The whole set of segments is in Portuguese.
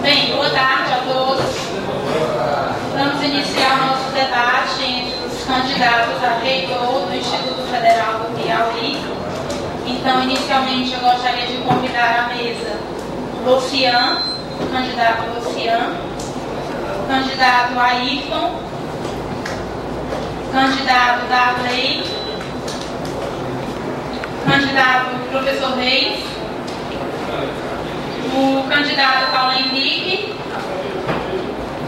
Bem, boa tarde a todos. Vamos iniciar o nosso debate entre os candidatos a reitor do Instituto Federal do Piauí. Então, inicialmente, eu gostaria de convidar à mesa Lucian, o candidato Lucian, o candidato Ayrton, o candidato Darley, o candidato Professor Reis, o candidato Paulo Henrique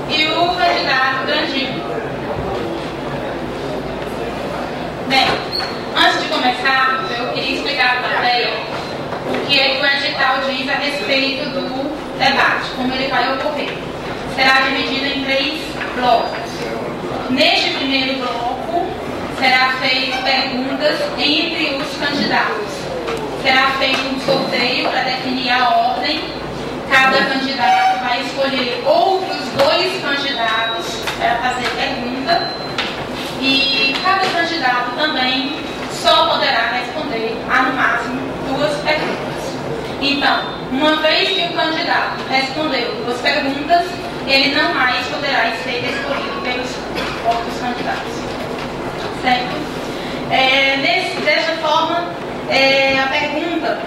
e o candidato Grandinho. Bem, antes de começarmos, eu queria explicar para a plateia o que é que o edital diz a respeito do debate, como ele vai ocorrer. Será dividido em 3 blocos. Neste primeiro bloco, será feito perguntas entre os candidatos. Será feito um sorteio para definir a ordem. Cada candidato vai escolher outros 2 candidatos para fazer pergunta. E cada candidato também só poderá responder a, no máximo, 2 perguntas. Então, uma vez que o candidato respondeu 2 perguntas, ele não mais poderá ser escolhido pelos outros candidatos. Certo? Dessa forma, a pergunta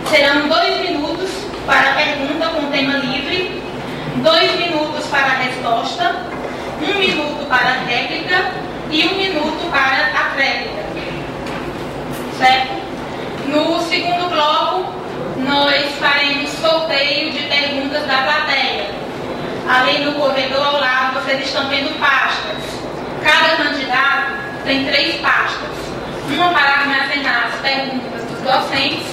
serão 2 minutos para a pergunta com tema livre, 2 minutos para a resposta, 1 minuto para a réplica e 1 minuto para a tréplica. Certo? No segundo bloco, nós faremos sorteio de perguntas da plateia. Ali no corredor ao lado, vocês estão vendo pastas. Cada candidato tem 3 pastas. Uma para armazenar as perguntas dos docentes,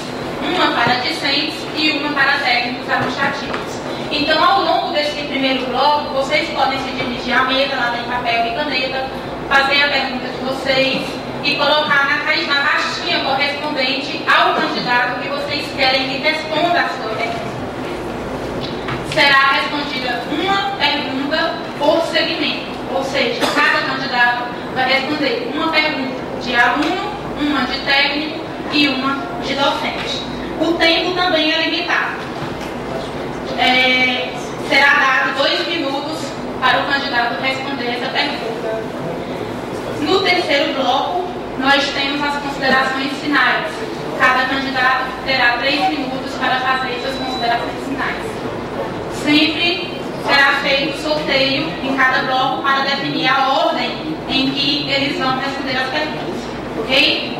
uma para discentes e uma para técnicos administrativos. Então, ao longo desse primeiro bloco, vocês podem se dirigir à mesa, lá tem papel e caneta, fazer a pergunta de vocês e colocar na pastinha correspondente ao candidato que vocês querem que responda a sua pergunta. Será respondida uma pergunta por segmento, ou seja, cada candidato vai responder uma pergunta de aluno, uma de técnico e uma de docente. O tempo também é limitado. Será dado 2 minutos para o candidato responder essa pergunta. No terceiro bloco, nós temos as considerações finais. Cada candidato terá 3 minutos para fazer suas considerações finais. Sempre será feito sorteio em cada bloco para definir a ordem em que eles vão responder as perguntas. Ok?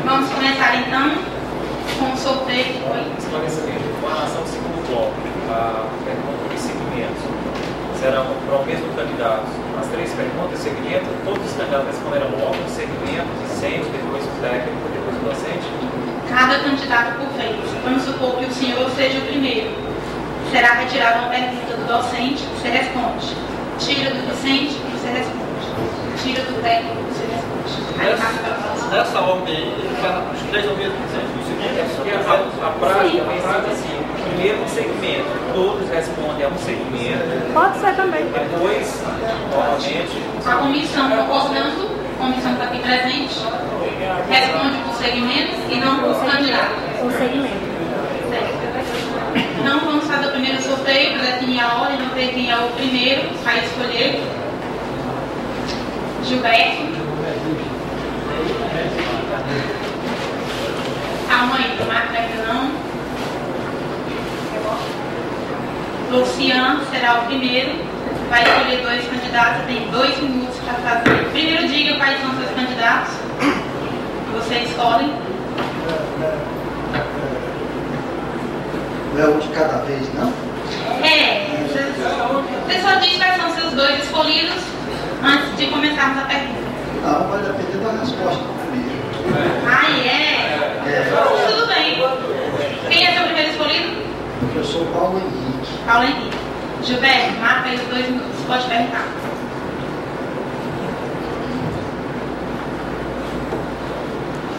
Vamos começar então com o sorteio. Esclarecimento. Com relação ao segundo bloco, a pergunta de segmento serão para o mesmo candidato as 3 perguntas, segmento, todos os candidatos responderão logo no segmento, discente, depois o técnico, depois o docente? Cada candidato por vez. Vamos supor que o senhor seja o primeiro. Será retirada uma pergunta do docente, você responde. Tira do docente, você responde. Tira do técnico, você responde. Aí passa para a próxima. Nessa ordem, os 3 ao mesmo tempo. A prática, assim, primeiro um segmento, todos respondem a um segmento. Pode ser também. Depois, novamente, A comissão concordando, a comissão está aqui presente, responde por segmento e não por candidato. O segmento. Então vamos fazer o primeiro sorteio para definir a ordem, não ver quem é o primeiro a escolher. Gilberto. Calma aí, não marca ainda não. Lucian será o primeiro. Vai escolher 2 candidatos, tem 2 minutos para fazer. Primeiro diga quais são seus candidatos. Você escolhe. Não é um de cada vez, não? Você só diz quais são seus 2 escolhidos antes de começarmos a pergunta. Não, vai depender da resposta primeiro. Tudo bem. Quem é seu primeiro escolhido? Professor Paulo Henrique. Paulo Henrique. Gilberto, marca aí os 2 minutos. Pode perguntar.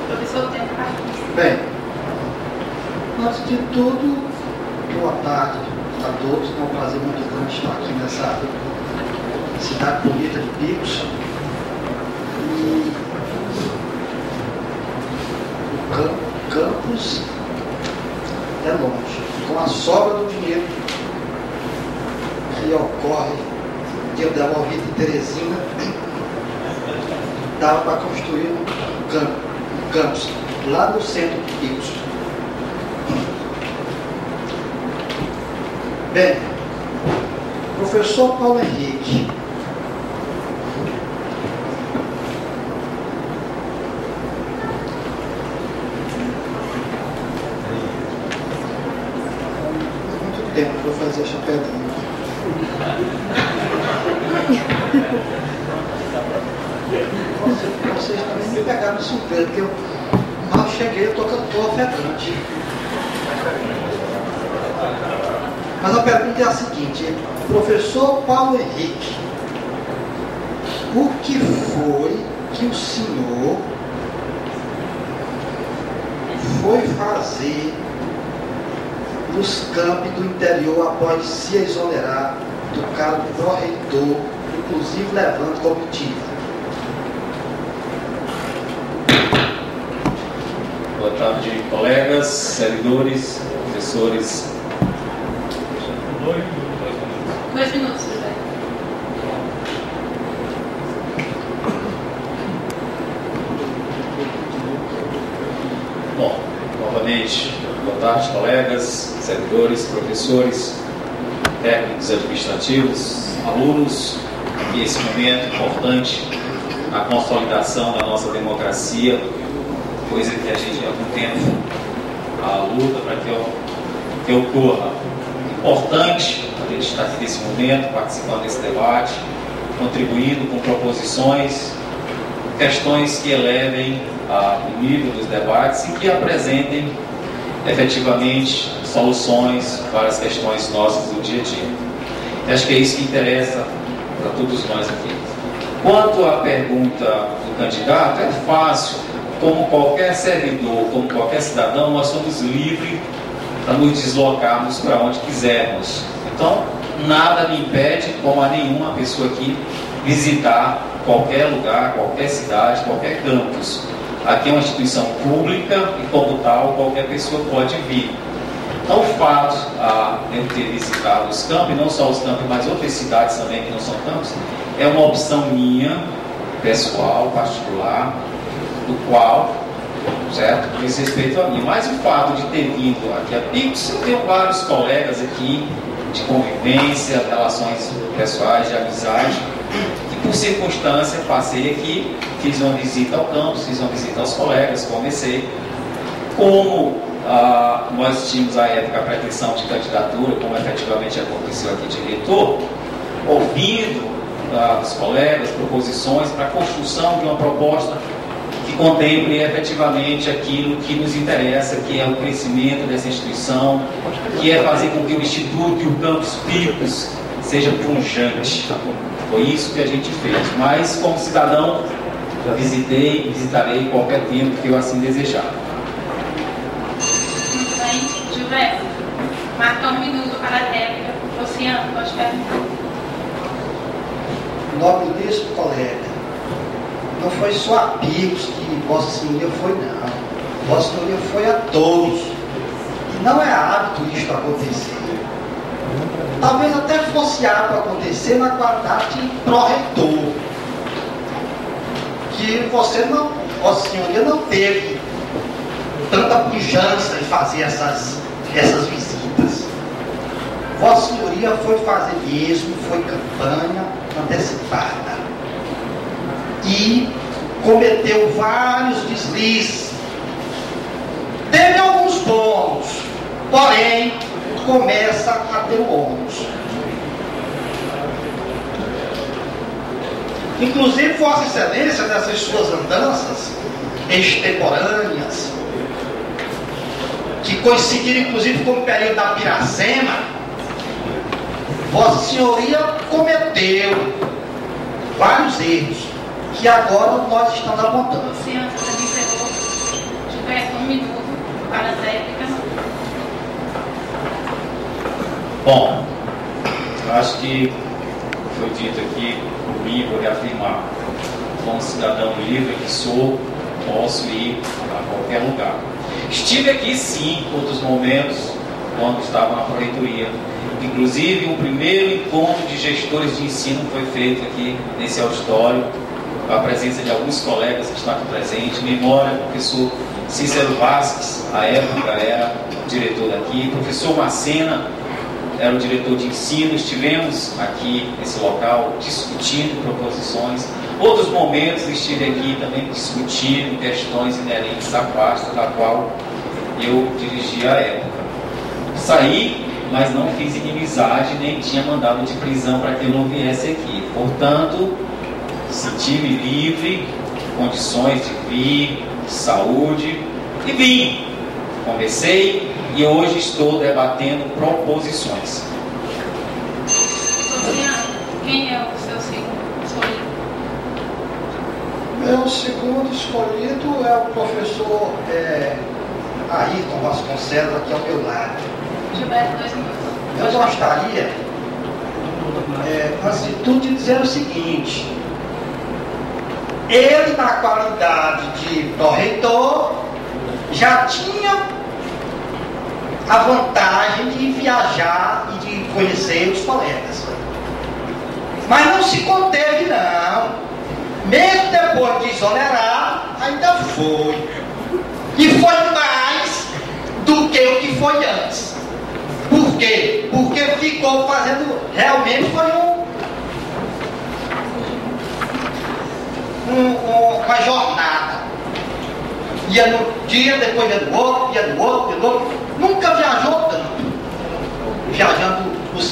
Professor, o tempo vai. Bem, antes de tudo, boa tarde a todos. É um prazer muito grande estar aqui nessa cidade bonita de Picos. E sobra do dinheiro que ocorre, dinheiro devolvido em Teresina, dava para construir um campus lá no centro de Picos. Bem, professor Paulo Henrique, muito tempo para fazer essa pergunta. Vocês também me pegaram de surpresa, porque eu mal cheguei, eu estou ofegante. Mas a pergunta é a seguinte: professor Paulo Henrique, o que foi que o senhor foi fazer nos campos do interior após se exonerar do cargo de pró-reitor, inclusive levando comitiva? Boa tarde, colegas, servidores, professores. 2 minutos, José. Bom, novamente, boa tarde, colegas, servidores, professores, técnicos administrativos, alunos, e esse momento importante na consolidação da nossa democracia, coisa que a gente há algum tempo luta para que ocorra. Importante a gente estar aqui nesse momento, participando desse debate, contribuindo com proposições, questões que elevem o nível dos debates e que apresentem efetivamente soluções para as questões nossas do dia a dia. Eu acho que é isso que interessa para todos nós aqui. Quanto à pergunta do candidato, é fácil. Como qualquer servidor, como qualquer cidadão, nós somos livres para nos deslocarmos para onde quisermos. Então, nada me impede, como a nenhuma pessoa aqui, visitar qualquer lugar, qualquer cidade, qualquer campus. Aqui é uma instituição pública e, como tal, qualquer pessoa pode vir. Então, o fato de eu ter visitado os campos, e não só os campos, mas outras cidades também que não são campos, é uma opção minha, pessoal, particular, do qual, certo, diz respeito a mim. Mas o fato de ter vindo aqui a Picos, eu tenho vários colegas aqui de convivência, relações pessoais, de amizade, e por circunstância passei aqui, fiz uma visita ao campus, fiz uma visita aos colegas, conversei. Como nós tínhamos à época a pretensão de candidatura, como efetivamente aconteceu aqui de reitor, ouvindo dos colegas proposições para a construção de uma proposta que contemple efetivamente aquilo que nos interessa, que é o crescimento dessa instituição, que é fazer com que o Instituto e o Campus Picos seja pujante. Foi isso que a gente fez. Mas, como cidadão, já visitei e visitarei qualquer tempo que eu assim desejar. Muito bem. Gilberto, marca 1 minuto para a réplica. Luciano, pode perguntar. Nobilíssimo colega, não foi só a Picos que Vossa Senhoria foi, não. Vossa Senhoria foi a todos. E não é hábito isto acontecer. Talvez até fosse hábito acontecer na qualidade de pró-reitor. Que Vossa Senhoria não teve tanta pujança em fazer essas visitas. Vossa Senhoria foi fazer mesmo, foi campanha antecipada. E cometeu vários deslizes. Teve alguns bônus, porém começa a ter o ônus. Inclusive, Vossa Excelência, nessas suas andanças extemporâneas, que coincidiram inclusive com o período da Piracema, Vossa Senhoria cometeu vários erros que agora nós estamos apontando. Luciano, você também encerrou. Gilberto, 1 minuto para as réplicas. Bom, acho que foi dito aqui por mim, vou reafirmar. Como cidadão livre que sou, posso ir a qualquer lugar. Estive aqui sim, em outros momentos, quando estava na pró-reitoria. Inclusive, o primeiro encontro de gestores de ensino foi feito aqui nesse auditório, com a presença de alguns colegas que estão aqui presentes. Memória, o professor Cícero Vasques, à época era o diretor daqui, o professor Macena era o diretor de ensino. Estivemos aqui nesse local discutindo proposições. Outros momentos estive aqui também discutindo questões inerentes à pasta da qual eu dirigia à época. Saí, mas não fiz inimizade, nem tinha mandado de prisão para que eu não viesse aqui. Portanto, senti-me livre, condições de vir, de saúde, e vim. Conversei e hoje estou debatendo proposições. Luciano, quem é o seu segundo escolhido? Meu segundo escolhido é o professor Ayrton Vasconcelos, aqui ao meu lado. Gilberto, 2 minutos. Eu gostaria, antes de tudo, de dizer o seguinte: ele, na qualidade de pró-reitor, já tinha a vantagem de viajar e de conhecer os colegas. Mas não se conteve, não. Mesmo depois de exonerar, ainda foi. E foi mais do que o que foi antes. Por quê? Porque ficou fazendo, realmente foi uma jornada. Ia no dia, depois ia no outro, ia no outro, ia no outro. Nunca viajou tanto. Viajando pelos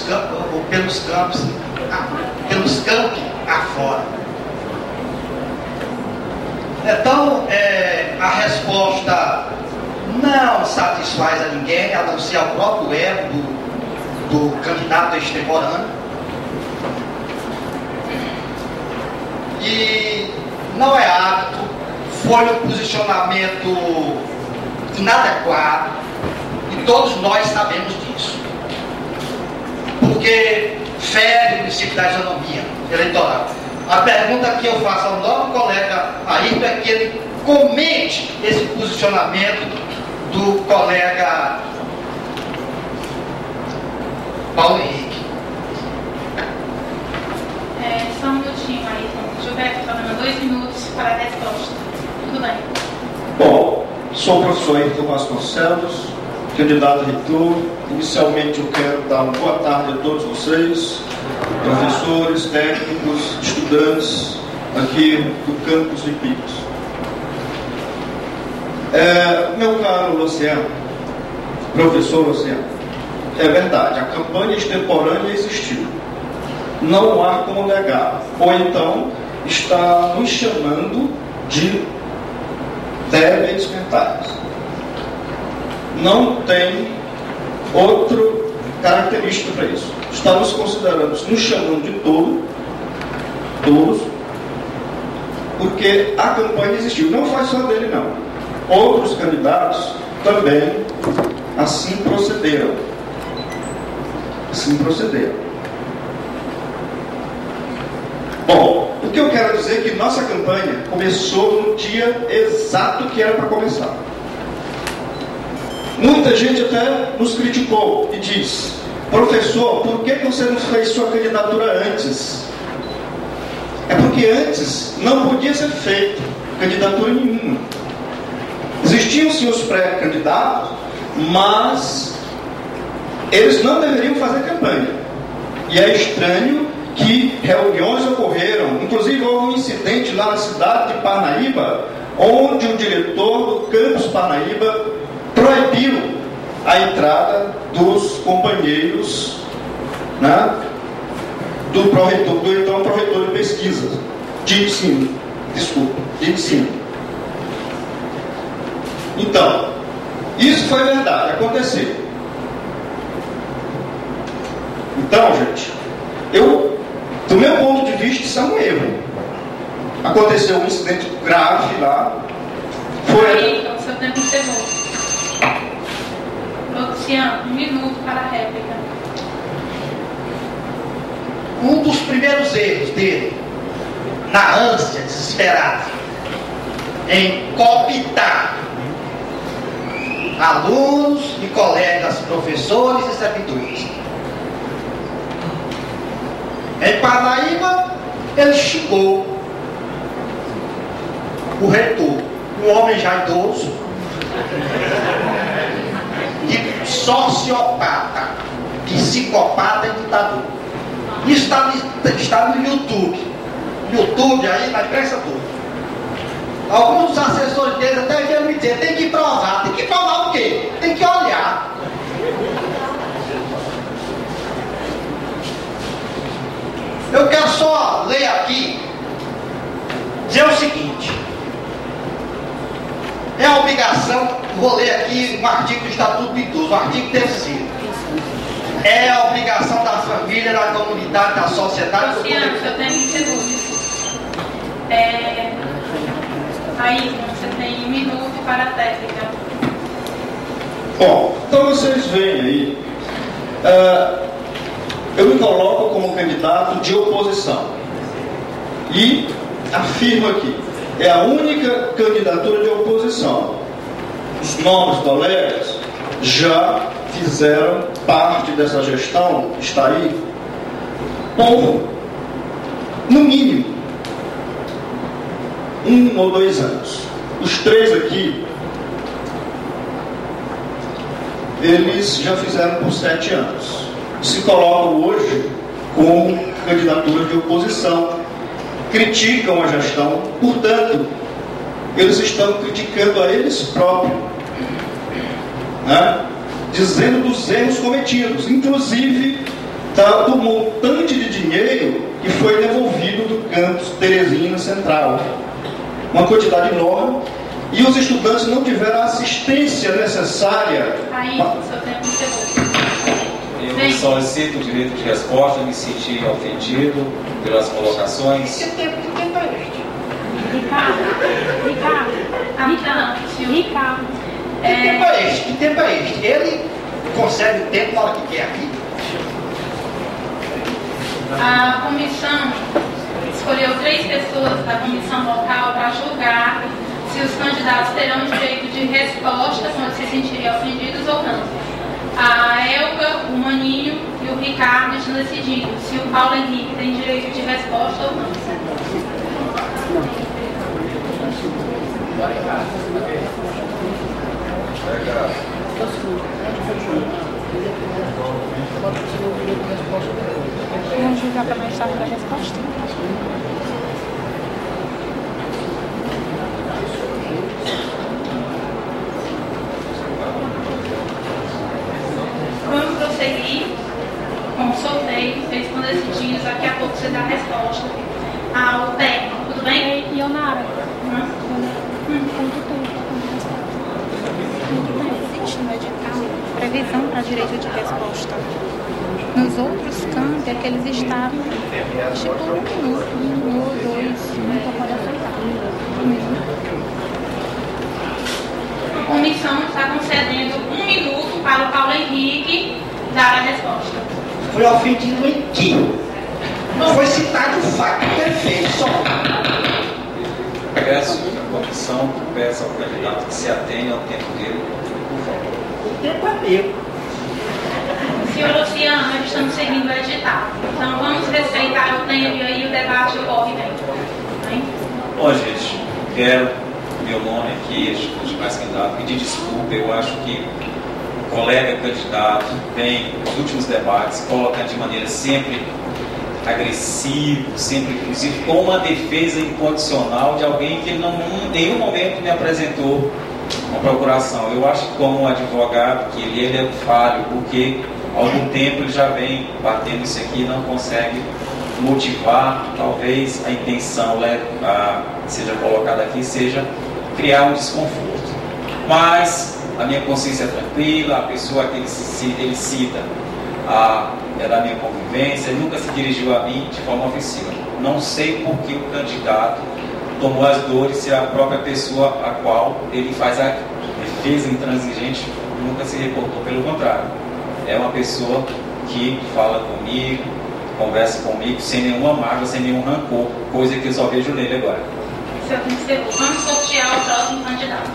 campos afora. Então, a resposta não satisfaz a ninguém, a não ser ao próprio ego do candidato extemporâneo. E não é apto, foi um posicionamento inadequado, e todos nós sabemos disso. Porque fere o princípio da isonomia eleitoral. A pergunta que eu faço ao novo colega Ayrton é que ele comente esse posicionamento do colega Paulo Henrique. Só um minutinho, Ayrton. Gilberto, falando 2 minutos para a resposta. Tudo bem. Bom, sou o professor Ayrton Vasconcelos, candidato a reitor. Inicialmente eu quero dar uma boa tarde a todos vocês, professores, técnicos, estudantes aqui do campus de Picos. Meu caro Luciano, professor Luciano, é verdade, a campanha extemporânea existiu. Não há como negar. Ou então está nos chamando de débeis mentais. Não tem outro característica para isso. Está nos considerando, nos chamando de tolos, porque a campanha existiu. Não faz só dele, não. Outros candidatos também assim procederam. Bom, o que eu quero dizer é que nossa campanha começou no dia exato que era para começar. Muita gente até nos criticou e diz: professor, por que você não fez sua candidatura antes? É porque antes não podia ser feito candidatura nenhuma. Existiam sim os pré-candidatos, mas eles não deveriam fazer campanha. E é estranho que reuniões ocorreram, inclusive houve um incidente lá na cidade de Parnaíba, onde o diretor do campus Parnaíba proibiu a entrada dos companheiros, né, do então pró-reitor de pesquisa, de ensino. Então, isso foi verdade, aconteceu. Então, gente, do meu ponto de vista, isso é um erro. Aconteceu um incidente grave lá. Então, seu tempo encerrou. Luciano, 1 minuto para a réplica. Um dos primeiros erros dele, na ânsia desesperada em cooptar alunos e colegas, professores e servidores. Em Parnaíba, ele xingou o reitor, um homem já idoso, de sociopata, psicopata e ditador. Isso está no YouTube. YouTube aí, na imprensa toda. Alguns dos assessores deles até vieram me dizer, tem que provar. Tem que provar o quê? Tem que olhar. Eu quero só ler aqui, dizer o seguinte. É a obrigação, vou ler aqui um artigo do Estatuto do Idoso, o artigo 3º. É a obrigação da família, da comunidade, da sociedade. Luciano, eu tenho 20 segundos. Aí, você tem 1 minuto para a técnica. Bom, então vocês veem aí, eu me coloco como candidato de oposição e afirmo aqui, é a única candidatura de oposição. Os novos colegas já fizeram parte dessa gestão, está aí, por, no mínimo, 1 ou 2 anos. Os 3 aqui, eles já fizeram por 7 anos. Se colocam hoje como candidatura de oposição, criticam a gestão, portanto, eles estão criticando a eles próprios, né? Dizendo dos erros cometidos, inclusive do montante de dinheiro que foi devolvido do campus Teresina Central. Uma quantidade enorme, e os estudantes não tiveram a assistência necessária. Aí, o seu tempo encerrou. Eu solicito o direito de resposta, me senti ofendido pelas colocações. Que tempo é este? Ricardo. Que tempo é este? Ele concede o tempo na hora que quer aqui. A comissão escolheu 3 pessoas da comissão local para julgar se os candidatos terão direito de resposta quando se sentirem ofendidos ou não. A Elga, o Maninho e o Ricardo estão decidindo se o Paulo Henrique tem direito de resposta ou não. Vamos julgar para mais tarde a resposta. Vamos prosseguir com o sorteio. Eles estão decidindo, daqui a pouco você dá a resposta ao técnico, tudo bem? E eu na área. Existe no edital previsão para direito de resposta. Nos outros campos é que eles estavam tipo 1 minuto, 1 ou 2, não pode aceitar. 1 minuto. A comissão está concedendo 1 minuto para o Paulo Henrique dar a resposta. Foi ofendido em quê? Não foi citado o fato perfeito, só. Peço a comissão, peço ao candidato que se atenha ao tempo dele, por favor. O tempo é meu. Senhor Luciano, nós estamos seguindo o edital. Então vamos respeitar o tempo e aí o debate ocorre bem. Bom, gente, quero meu nome aqui, os demais candidatos, pedir desculpa. Eu acho que o colega candidato vem nos últimos debates colocando de maneira sempre agressiva, sempre inclusive com uma defesa incondicional de alguém que ele não, em nenhum momento me apresentou uma procuração. Eu acho que como um advogado que ele é falho, porque há algum tempo ele já vem batendo isso aqui e não consegue motivar. Talvez a intenção seja colocada aqui, seja criar um desconforto. Mas a minha consciência é tranquila, a pessoa que ele cita é da minha convivência, nunca se dirigiu a mim de forma ofensiva. Não sei por que o candidato tomou as dores se a própria pessoa a qual ele faz a defesa intransigente nunca se reportou, pelo contrário. É uma pessoa que fala comigo, conversa comigo sem nenhuma mágoa, sem nenhum rancor, coisa que eu só vejo nele agora. Vamos sortear o próximo candidato.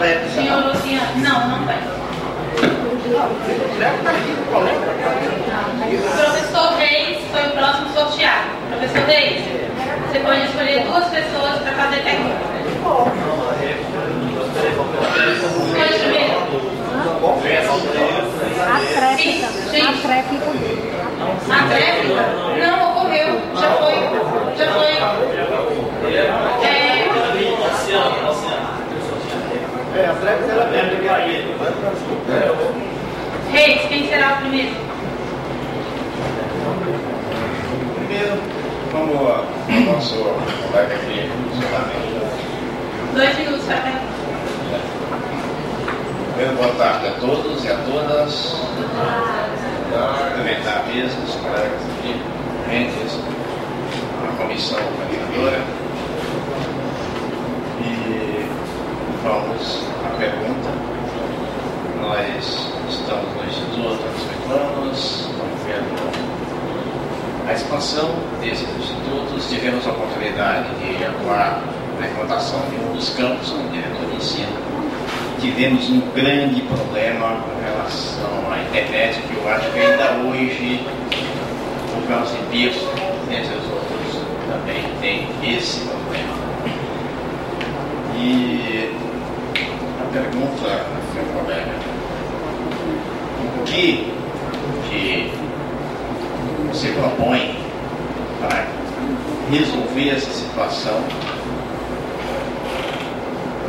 réplica. Senhor Luciano, não tem. O professor Reis foi o próximo sorteado. Professor Reis, você pode escolher 2 pessoas para fazer pergunta. Escolhe primeiro. A tréplica dele. A tréplica? Não, ocorreu. Já foi. A tréplica era mesmo. Reis, quem será o primeiro? Primeiro, como o nosso colega aqui, 2 minutos para pergunta. Primeiro, boa tarde a todos e a todas. Cumprimentar a mesa, os colegas aqui, entes, a comissão organizadora. E vamos à pergunta. Nós estamos no Instituto há 18 anos, estamos vendo a expansão desses institutos. Tivemos a oportunidade de atuar na implantação de um dos campos no diretor de ensino. Tivemos um grande problema com relação à internet, que eu acho que ainda hoje o campus de Pirso, entre os outros, também tem esse problema. E a pergunta, meu colega, o que você propõe para resolver essa situação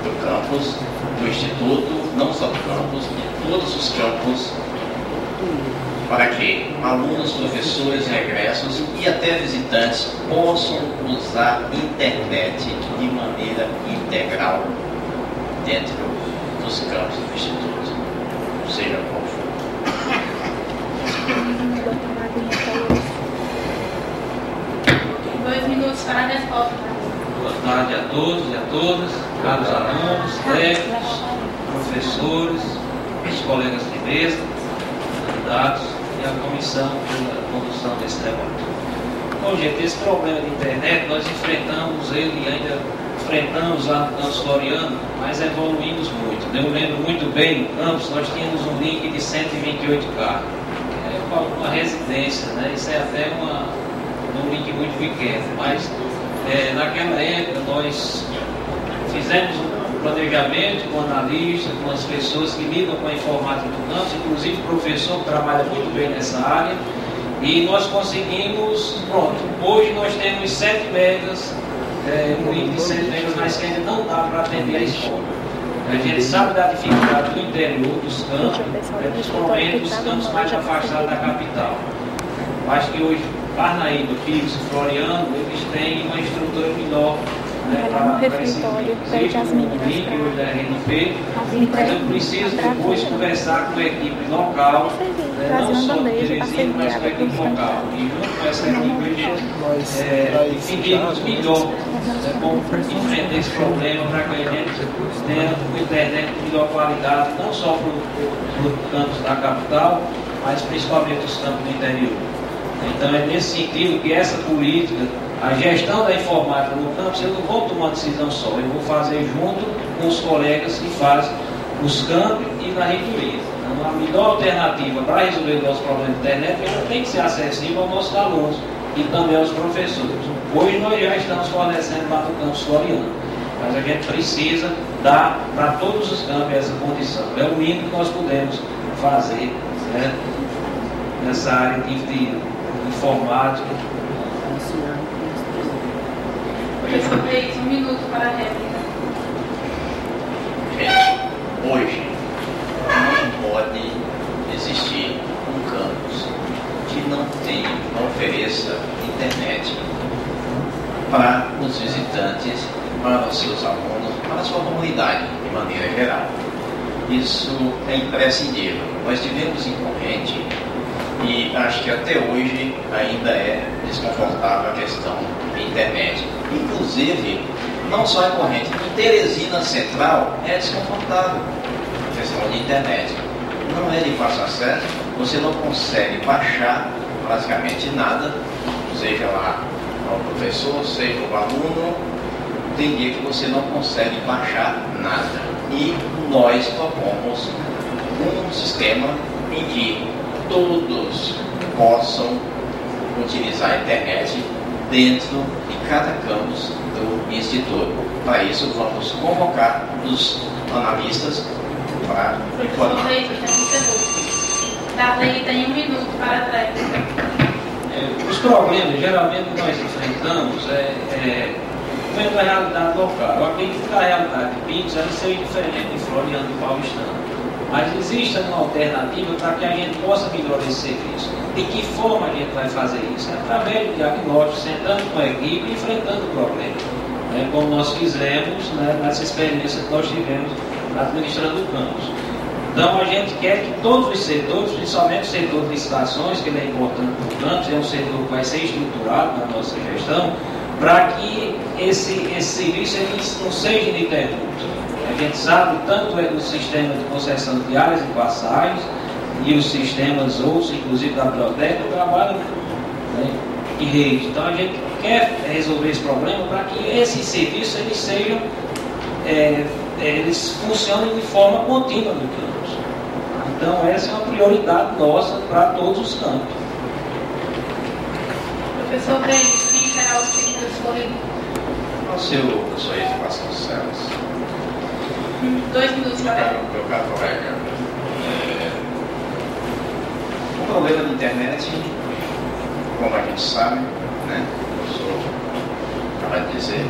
do campus, do Instituto, não só do campus, de todos os campos, para que alunos, professores, regressos e até visitantes possam usar internet de maneira integral dentro dos campos do Instituto, seja qual for. 2 minutos para a resposta. Boa tarde a todos e a todas, caros alunos, técnicos, professores, os colegas de mesa, candidatos e a comissão pela condução desse debate. Bom, gente, esse problema de internet nós enfrentamos ele e ainda enfrentamos lá no campus Floriano, mas evoluímos muito. Eu lembro muito bem, no campus nós tínhamos um link de 128K, uma residência, né? Isso é até um link muito pequeno, mas naquela época nós fizemos um planejamento com analistas, com as pessoas que lidam com a informática do campus, inclusive o professor que trabalha muito bem nessa área, e nós conseguimos, pronto, hoje nós temos 7 megas, um link de 7 megas, mas que ainda não dá para atender a escola. A gente sabe da dificuldade do interior dos campos, principalmente os campos mais afastados da capital. Eu acho que hoje Parnaíba, Pirso, Floriano, eles têm uma estrutura melhor, né, para esse link. Existe um link hoje da RNP, mas eu preciso depois conversar com a equipe local, não só de Teresina, mas com a equipe local. E junto com essa equipe a gente definimos melhor como enfrentar esse problema para que a gente tenha uma internet de melhor qualidade, não só para os campos da capital, mas principalmente os campos do interior. Então é nesse sentido que essa política, a gestão da informática no campus, eu não vou tomar decisão só, eu vou fazer junto com os colegas que fazem os campos e na reitoria. Então a melhor alternativa para resolver o nosso problema de internet tem que ser acessível aos nossos alunos e também aos professores. Hoje nós já estamos fornecendo lá no campus Floriano, mas a gente precisa dar para todos os campos essa condição. É o mínimo que nós podemos fazer, né, nessa área de informática. Professor Reis, 1 minuto para a réplica. Gente, hoje não pode existir um campus que não ofereça internet para os visitantes, para os seus alunos, para a sua comunidade de maneira geral. Isso é imprescindível. Nós tivemos em corrente e acho que até hoje ainda é desconfortável a questão de internet. Inclusive, não só em corrente, em Teresina Central é desconfortável a questão de internet. Não é de fácil acesso, você não consegue baixar praticamente nada, seja lá o professor, seja o aluno, tem dia que você não consegue baixar nada. e nós propomos um sistema em que todos possam utilizar a internet dentro de cada campus do Instituto. Para isso, vamos convocar os analistas para informar. Darley tem 1 minuto para a réplica. Os problemas, geralmente, que nós enfrentamos vendo a realidade local. Eu acredito que a realidade de Pintos seja diferente de Floriano e Paulistano. Mas existe uma alternativa para que a gente possa melhorar esse serviço. De que forma a gente vai fazer isso? Através do diagnóstico, sentando com a equipe e enfrentando o problema. Como nós fizemos nessa experiência que nós tivemos administrando o campus. Então a gente quer que todos os setores, principalmente o setor de licitações, que ele é importante para o campus, é um setor que vai ser estruturado na nossa gestão, para que esse serviço ele não seja ininterrupto. A gente sabe tanto do sistema de concessão de áreas e passagens e os sistemas outros, inclusive da biblioteca, trabalham em rede. Então a gente quer resolver esse problema para que esses serviços eles sejam, eles funcionem de forma contínua no campus. Então essa é uma prioridade nossa para todos os campos. Professor Reis, quem será o segundo escolhido? O seu professor de Vasconcelos. 2 minutos para ele. Meu caro colega, o problema da internet, como a gente sabe, o professor acaba de dizer,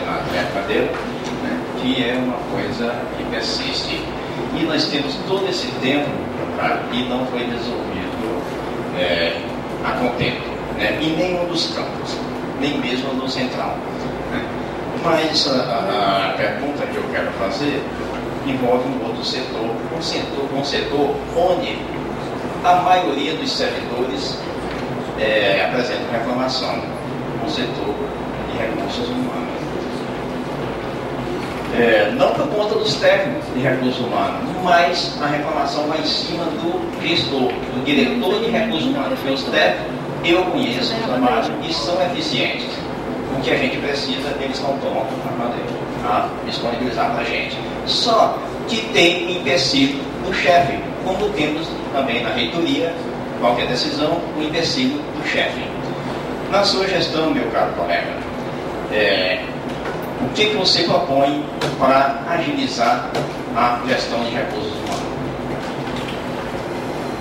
na época dele, que é uma coisa que persiste. E nós temos todo esse tempo e não foi resolvido a contento, em nenhum dos campos, nem mesmo no central. Mas a pergunta que eu quero fazer envolve um outro setor, um setor onde a maioria dos servidores apresentam reclamação, o setor de recursos humanos. Não por conta dos técnicos de recursos humanos, mas a reclamação vai em cima do gestor, do diretor de recursos humanos. Porque os técnicos, eu conheço o trabalho e são eficientes. O que a gente precisa, eles não tomam a disponibilizar para a gente. Só que tem um empecilho do chefe, como temos também na reitoria, qualquer decisão, o empecilho do chefe. Na sua gestão, meu caro colega, o que você propõe para agilizar a gestão de recursos humanos?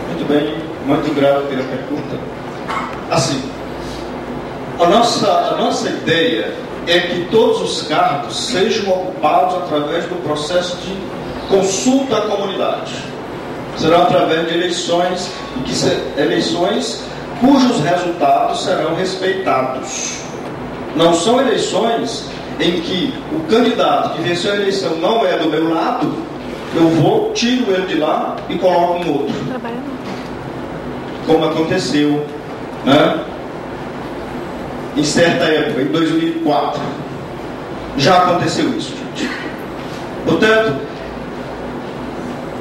Muito bem, muito grato pela pergunta. Assim, a nossa ideia é que todos os cargos sejam ocupados através do processo de consulta à comunidade. Serão através de eleições, eleições cujos resultados serão respeitados. Não são eleições em que o candidato que venceu a eleição não é do meu lado, eu vou, tiro ele de lá e coloco um outro. Como aconteceu, em certa época, em 2004. Já aconteceu isso, gente. Portanto,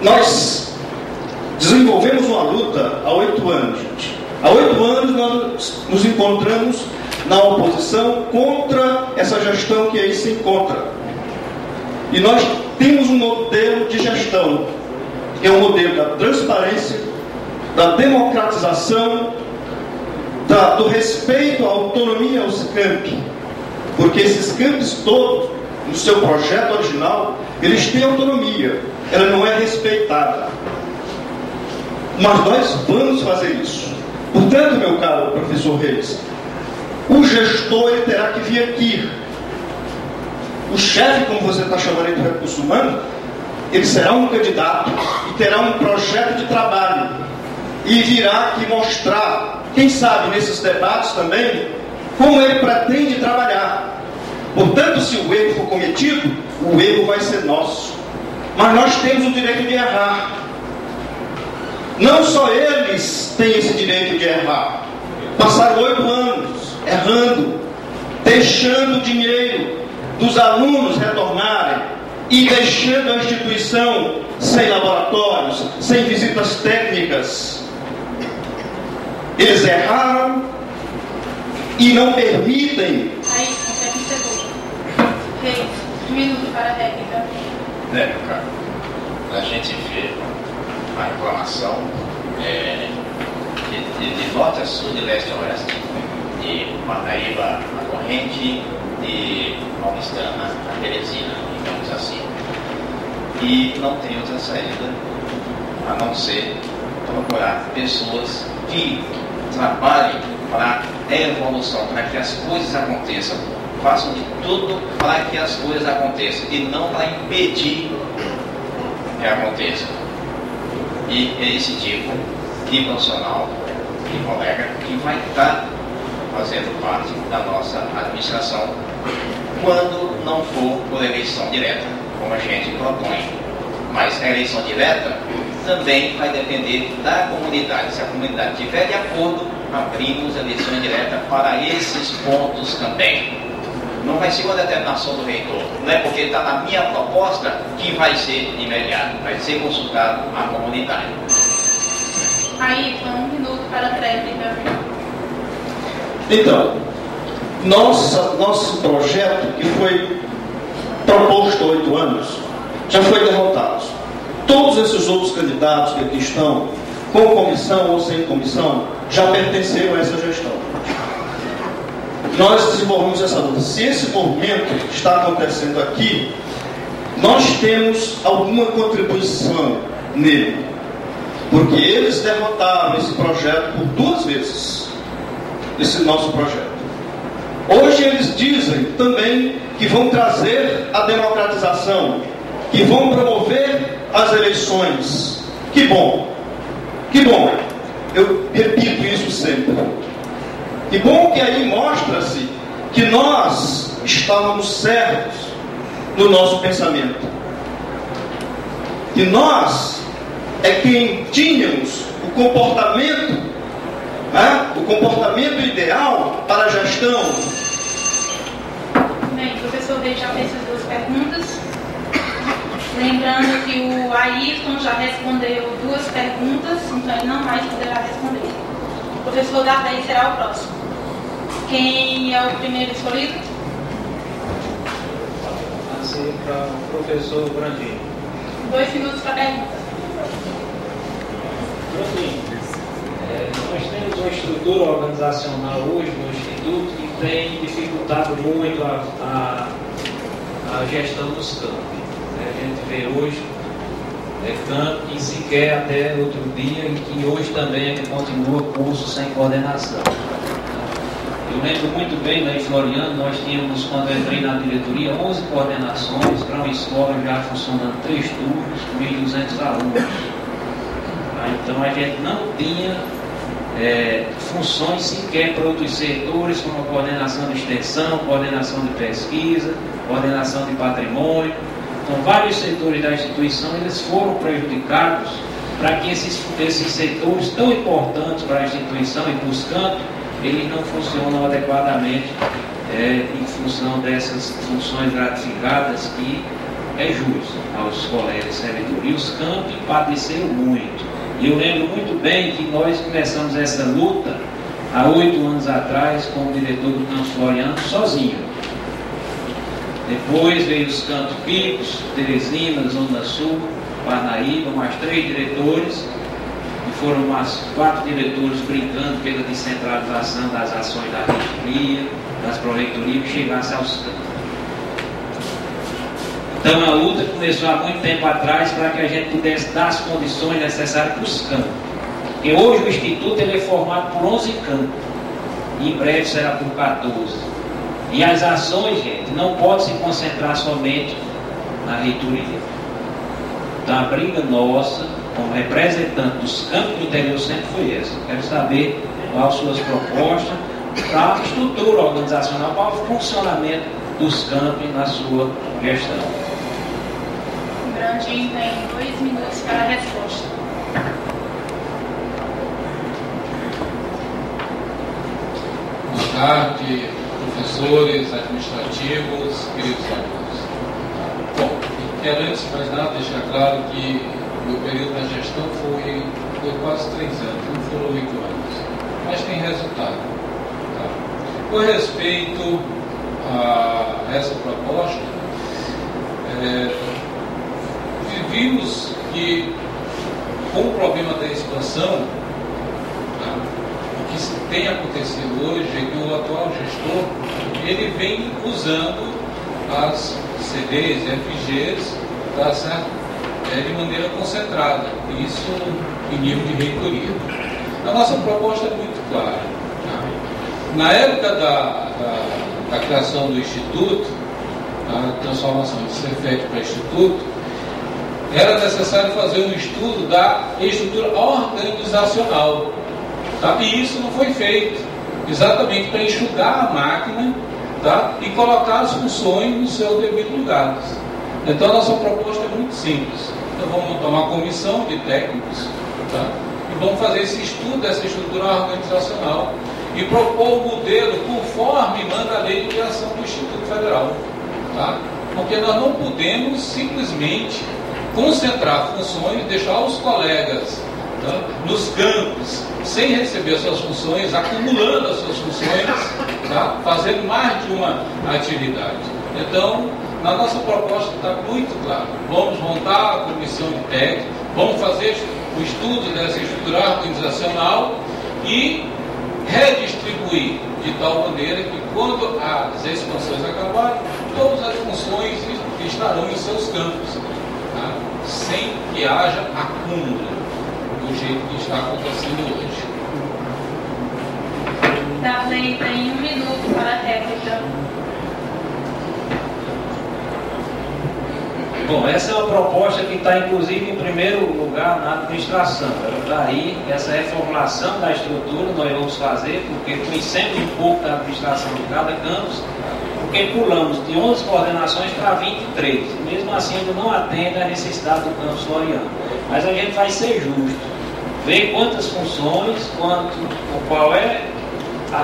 nós desenvolvemos uma luta há 8 anos, gente. Há 8 anos nós nos encontramos na oposição contra essa gestão que aí se encontra. E nós temos um modelo de gestão, que é um modelo da transparência, da democratização, do respeito à autonomia aos campi. Porque esses campos todos, no seu projeto original, eles têm autonomia, ela não é respeitada. Mas nós vamos fazer isso. Portanto, meu caro professor Reis, o gestor ele terá que vir aqui. O chefe, como você está chamando aí do recurso humano, ele será um candidato e terá um projeto de trabalho e virá aqui mostrar, quem sabe nesses debates também, como ele pretende trabalhar. Portanto, se o erro for cometido, o erro vai ser nosso. Mas nós temos o direito de errar. Não só eles têm esse direito de errar. Passaram 8 anos errando, deixando o dinheiro dos alunos retornarem e deixando a instituição sem laboratórios, sem visitas técnicas. Eles erraram e não permitem. Aí, até que chegou. 1 minuto para Né, meu caro? A gente vê a reclamação de norte a sul, de leste a oeste, de Parnaíba a Corrente, de Paulistana a Teresina, digamos assim. E não tem outra saída a não ser procurar pessoas que trabalhem para a evolução, para que as coisas aconteçam, façam de tudo para que as coisas aconteçam e não para impedir que aconteça. E é esse tipo de profissional, de colega, que vai estar fazendo parte da nossa administração quando não for por eleição direta, como a gente propõe. Mas a eleição direta também vai depender da comunidade. Se a comunidade estiver de acordo, abrimos eleições diretas para esses pontos também. Não vai ser uma determinação do reitor. Não é porque está na minha proposta que vai ser imediato. Vai ser consultado a comunidade. Aí, foi 1 minuto para a tréplica. Então, nosso projeto, que foi proposto há 8 anos, já foi derrotado. Todos esses outros candidatos que aqui estão, com comissão ou sem comissão, já pertenceram a essa gestão. Nós desenvolvemos essa luta. Se esse movimento está acontecendo aqui, nós temos alguma contribuição nele. Porque eles derrotaram esse projeto por 2 vezes. Esse nosso projeto. Hoje eles dizem também que vão trazer a democratização, que vão promover as eleições. Que bom! Que bom! Eu repito isso sempre. Que bom que aí mostra-se que nós estávamos certos no nosso pensamento. Que nós é quem tínhamos o comportamento ideal para a gestão. Bem, o professor Rei já fez as 2 perguntas. Lembrando que o Ayrton já respondeu 2 perguntas, então ele não mais poderá responder. O professor Dardei será o próximo. Quem é o primeiro escolhido? Passei para o professor Brandinho. 2 minutos para a pergunta. Nós temos uma estrutura organizacional hoje no Instituto que tem dificultado muito a gestão dos campos. A gente vê hoje campo que sequer até outro dia e que hoje também a gente continua curso sem coordenação. Eu lembro muito bem, lá em Floriano, nós tínhamos, quando eu entrei na diretoria, 11 coordenações para uma escola já funcionando 3 turnos, 1.200 alunos. Então a gente não tinha funções sequer para outros setores, como a coordenação de extensão, coordenação de pesquisa, coordenação de patrimônio. Então vários setores da instituição eles foram prejudicados para que esses setores tão importantes para a instituição e para os campos, eles não funcionam adequadamente em função dessas funções gratificadas que é justo aos colegas servidores. E os campos padeceram muito. E eu lembro muito bem que nós começamos essa luta há 8 anos atrás como diretor do Campus Floriano sozinho. Depois veio os Campos Picos, Teresina, Zona Sul, Parnaíba, mais 3 diretores. E foram mais 4 diretores brincando pela descentralização das ações da reitoria, das proreitorias, que chegasse aos campos. Então a luta começou há muito tempo atrás para que a gente pudesse dar as condições necessárias para os campos. E hoje o Instituto ele é formado por 11 campos. E em breve será por 14. E as ações, gente, não podem se concentrar somente na reitoria. Então a briga nossa, como representante dos campos do interior, sempre foi essa. Quero saber quais suas propostas para a estrutura organizacional, para o funcionamento dos campos na sua gestão. Brandinho tem 2 minutos para a resposta. Boa tarde, professores, administrativos, queridos alunos. Bom, quero antes de mais nada deixar claro que o meu período na gestão foi quase 3 anos, não foram 8 anos, mas tem resultado. Tá? Com respeito a essa proposta, vimos que, com o problema da expansão, o que tem acontecido hoje é que o atual gestor ele vem usando as CDs e FGs, tá certo? De maneira concentrada, isso em nível de reitoria. A nossa proposta é muito clara. Tá? Na época da criação do Instituto, a transformação de Cefet para Instituto, era necessário fazer um estudo da estrutura organizacional. Tá? E isso não foi feito, exatamente para enxugar a máquina, tá? E colocar as funções no seu devido lugar. Então a nossa proposta é muito simples. Então vamos montar uma comissão de técnicos, tá? E vamos fazer esse estudo dessa estrutura organizacional e propor o modelo conforme manda a lei de criação do Instituto Federal. Tá? Porque nós não podemos simplesmente concentrar funções, deixar os colegas, tá, nos campos, sem receber as suas funções, acumulando as suas funções, tá, fazendo mais de uma atividade. Então, na nossa proposta está muito claro. Vamos montar a comissão de técnica, vamos fazer o estudo dessa estrutura organizacional e redistribuir de tal maneira que, quando as expansões acabarem, todas as funções estarão em seus campos, tá? Sem que haja acúmulo, do jeito que está acontecendo hoje. Darley tem 1 minuto para a réplica. Bom, essa é uma proposta que está, inclusive, em primeiro lugar na administração. Daí, essa reformulação da estrutura nós vamos fazer, porque conhecemos um pouco da administração de cada campus, porque pulamos de 11 coordenações para 23. Mesmo assim, ainda não atende à necessidade do campus floriano. Mas a gente vai ser justo, ver quantas funções, qual é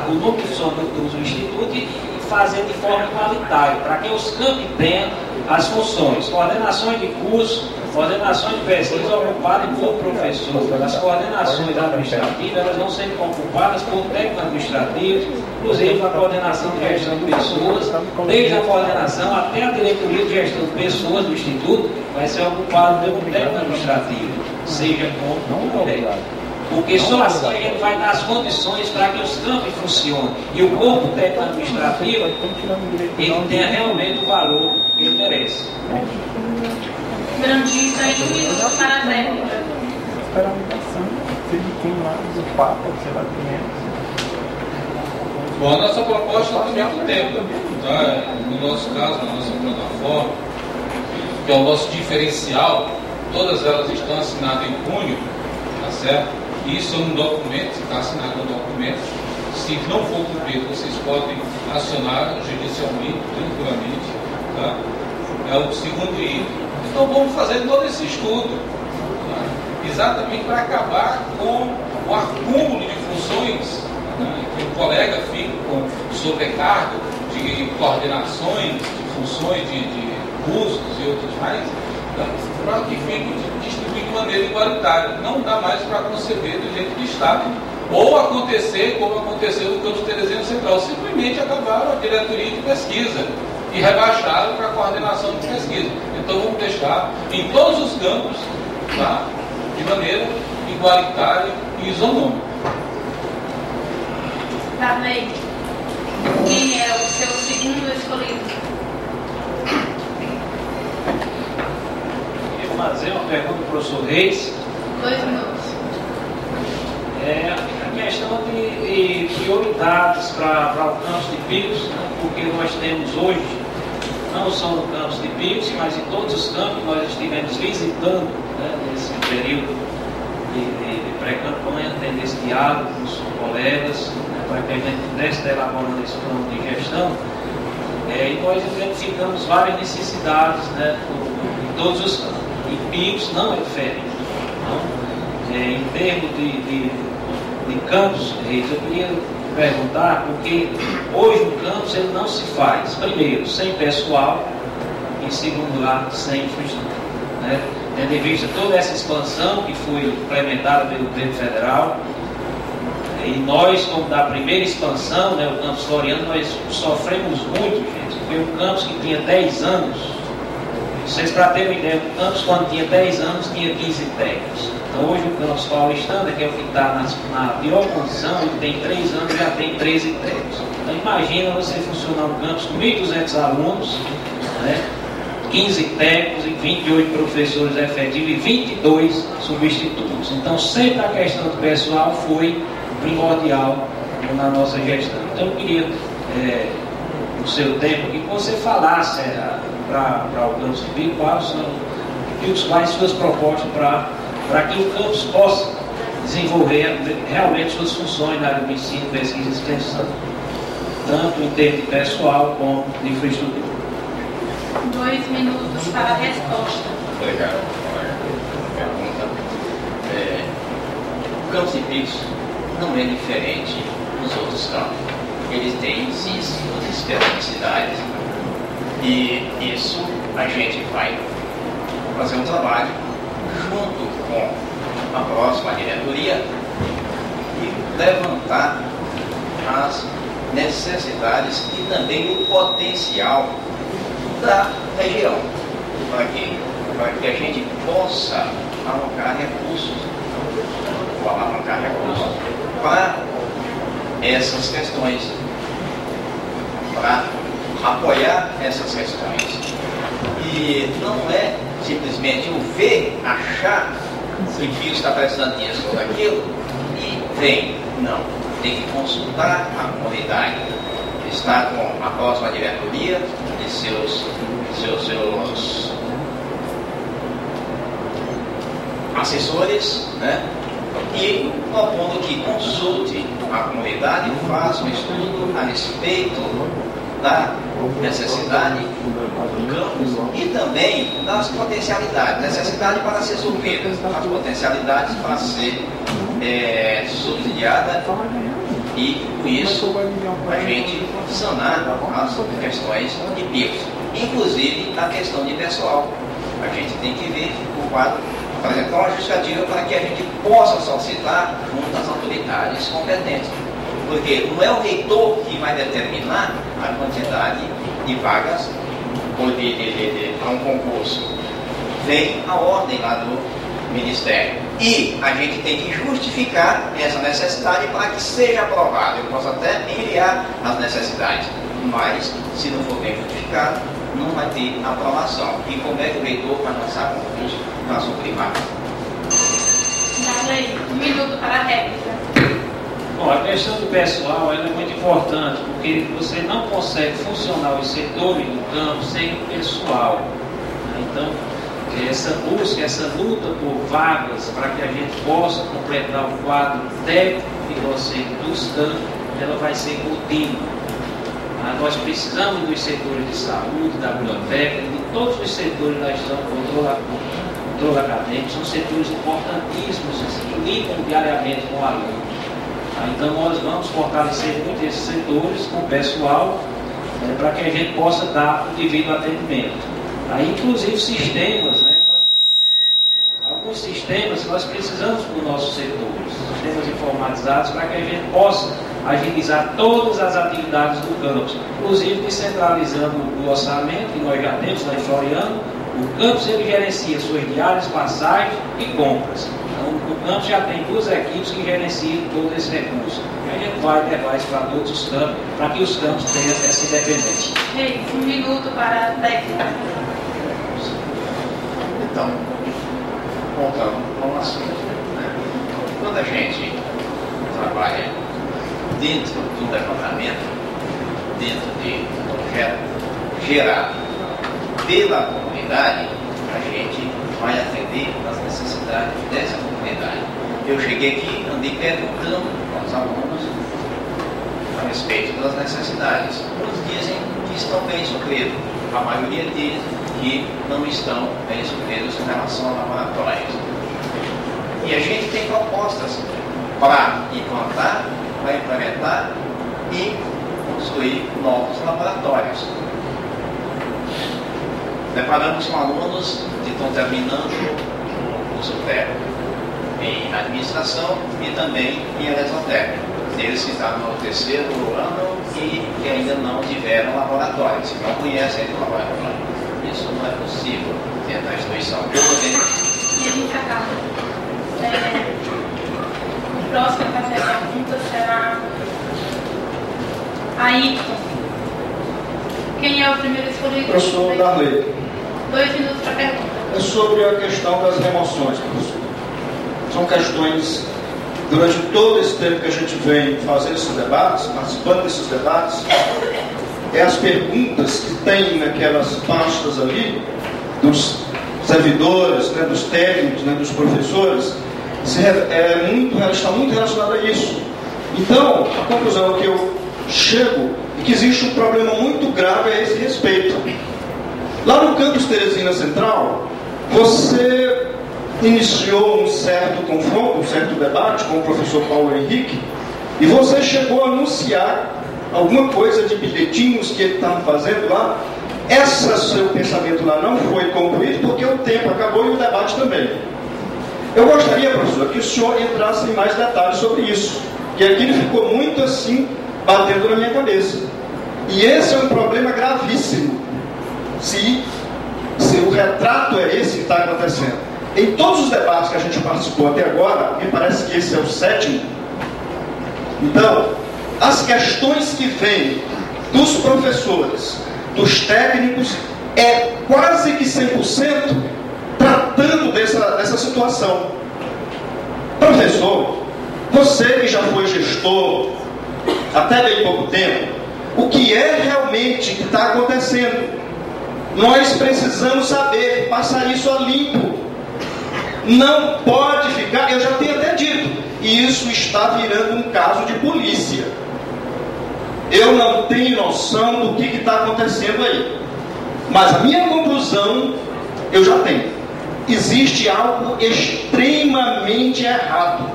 o número de funções do Instituto e fazer de forma igualitária, para que os campos tenham as funções, coordenações de curso, coordenações de pesquisa ocupadas por professores. As coordenações administrativas elas vão ser ocupadas por técnicos administrativos, inclusive a coordenação de gestão de pessoas, desde a coordenação até a diretoria de gestão de pessoas do Instituto, vai ser ocupada pelo técnico administrativo, seja como puder. Porque só assim a gente vai dar as condições para que os campos funcionem e o corpo técnico administrativo ele tenha realmente o valor que ele merece. Brandinho tem 1 minuto para a réplica. Espera a ligação, seja de quem lá, do Papa, sei lá quem é. Bom, a nossa proposta tem muito tempo. Tá? No nosso caso, na nossa plataforma, que é o nosso diferencial, todas elas estão assinadas em punho, tá certo? Isso é um documento, se está assinado um documento. Se não for cumprido, vocês podem acionar judicialmente, tranquilamente. Tá? É o segundo item. Então vamos fazer todo esse estudo, tá? Exatamente para acabar com o acúmulo de funções, tá? Que o colega fica com sobrecarga de coordenações, de funções, de custos e outros mais, tá? Para que fique distribuído de maneira igualitária. Não dá mais para conceber do jeito que está, ou acontecer como aconteceu no campus Teresina Central, simplesmente acabaram a diretoria de pesquisa e rebaixaram para a coordenação de pesquisa. Então vamos deixar em todos os campos, tá? De maneira igualitária e isonômica. Darley, quem é o seu segundo escolhido? Fazer uma pergunta para o professor Reis. 2 minutos. É a questão de prioridades para o campus de Picos, né? Porque nós temos hoje, não só no campus de Picos, mas em todos os campos nós estivemos visitando, né, nesse período de pré-campanha, tendo esse diálogo com os colegas, né, para que a gente pudesse estar elaborando esse plano de gestão. E nós identificamos várias necessidades, né, em todos os campos. E Picos não é diferente. Então, em termos de campus, eu queria perguntar, porque hoje no campus ele não se faz, primeiro, sem pessoal, em segundo lugar, sem infraestrutura. Né? Tendo em vista toda essa expansão que foi implementada pelo governo federal, e nós, como da primeira expansão, né, o campus floriano, nós sofremos muito, gente. Foi um campus que tinha 10 anos, Vocês, para terem uma ideia, o campus, quando tinha 10 anos, tinha 15 técnicos. Então, hoje, o campus paulistano, que é o que está na pior condição, ele tem 3 anos, já tem 13 técnicos. Então, imagina você funcionar um campus com 1.200 alunos, né? 15 técnicos e 28 professores efetivos e 22 substitutos. Então, sempre a questão do pessoal foi primordial na nossa gestão. Então, eu queria, no seu tempo, que você falasse para o campus de Pico quais suas propostas para que o campus possa desenvolver realmente suas funções na área do ensino, pesquisa e extensão, tanto em termos de pessoal como de infraestrutura. 2 minutos para a resposta. Obrigado. Pergunta. O campus de Picos não é diferente dos outros campos. Ele tem, sim, suas especificidades. E isso a gente vai fazer um trabalho junto com a próxima diretoria e levantar as necessidades e também o potencial da região, para que a gente possa alocar recursos, para essas questões, para apoiar essas questões. E não é simplesmente o ver, achar que o filho está precisando disso ou daquilo e vem. Não, tem que consultar a comunidade, estar com a próxima diretoria e seus assessores, né? E propondo que consulte a comunidade, faça um estudo a respeito da necessidade do campus e também das potencialidades, necessidade para ser suprida, as potencialidades para ser subsidiada e com isso a gente sanar as questões de picos, inclusive a questão de pessoal. A gente tem que ver o quadro, apresentar uma justificativa para que a gente possa solicitar junto às autoridades competentes. Porque não é o reitor que vai determinar a quantidade de vagas ou para um concurso. Vem a ordem lá do Ministério. E a gente tem que justificar essa necessidade para que seja aprovado. Eu posso até enviar as necessidades, mas se não for bem justificado, não vai ter aprovação. E como é que o reitor vai lançar concurso para suprir vagas? Darley, 1 minuto para a réplica. Bom, a questão do pessoal ela é muito importante, porque você não consegue funcionar os setores do campo sem o pessoal. Então, essa busca, essa luta por vagas para que a gente possa completar o quadro técnico e docente dos campos, ela vai ser contínua. Nós precisamos dos setores de saúde, da biblioteca, de todos os setores da gestão, controle acadêmico, são setores importantíssimos que lidam diariamente com o aluno. Então nós vamos fortalecer muito esses setores com o pessoal para que a gente possa dar o devido atendimento. Aí, inclusive sistemas, né? Alguns sistemas nós precisamos para os nossos setores, sistemas informatizados para que a gente possa agilizar todas as atividades do campus, inclusive descentralizando o orçamento que nós já temos lá em Floriano. O campus ele gerencia suas diárias, passagens e compras. Então, o campus já tem 2 equipes que gerenciam todo esse recurso. E a gente vai levar isso para todos os campos, para que os campos tenham essa independência. 1 minuto para a técnica. Então, voltando ao assunto, né? Quando a gente trabalha dentro do levantamento, dentro de um projeto gerado pela comunidade, a gente vai atender às necessidades dessa comunidade. Eu cheguei aqui, andei perguntando aos alunos a respeito das necessidades. Uns dizem que estão bem supridos, a maioria diz que não estão bem supridos em relação a laboratórios. E a gente tem propostas para implementar e construir novos laboratórios. Deparamos com alunos que estão terminando o curso técnico em administração e também em eletrotécnica. Eles que estão no 3º ano e que ainda não tiveram laboratório, que não conhecem o laboratório. Isso não é possível. Dentro da instituição pública. E a gente acaba. O próximo a fazer a pergunta será Ayrton. Quem é o primeiro escolhido? Eu sou Darley. 2 minutos para a pergunta. É sobre a questão das remoções, professor. São questões, durante todo esse tempo que a gente vem fazendo esses debates, participando desses debates, as perguntas que tem naquelas pastas ali, dos servidores, né, dos técnicos, né, dos professores, está muito relacionada a isso. Então, a conclusão que eu chego é que existe um problema muito grave a esse respeito. Lá no campus Teresina Central, você iniciou um certo confronto, um certo debate com o professor Paulo Henrique, e você chegou a anunciar alguma coisa de bilhetinhos que ele estava fazendo lá. Esse seu pensamento lá não foi concluído porque o tempo acabou e o debate também. Eu gostaria, professor, que o senhor entrasse em mais detalhes sobre isso, que aquilo ficou muito assim, batendo na minha cabeça. E esse é um problema gravíssimo, se o retrato é esse que está acontecendo. Em todos os debates que a gente participou até agora, me parece que esse é o 7º. Então, as questões que vêm dos professores, dos técnicos, é quase que 100% tratando dessa situação. Professor, você que já foi gestor até bem pouco tempo, o que é realmente que está acontecendo? Nós precisamos saber, passar isso a limpo. Não pode ficar, eu já tenho até dito, isso está virando um caso de polícia. Eu não tenho noção do que está acontecendo aí. Mas a minha conclusão, eu já tenho. Existe algo extremamente errado.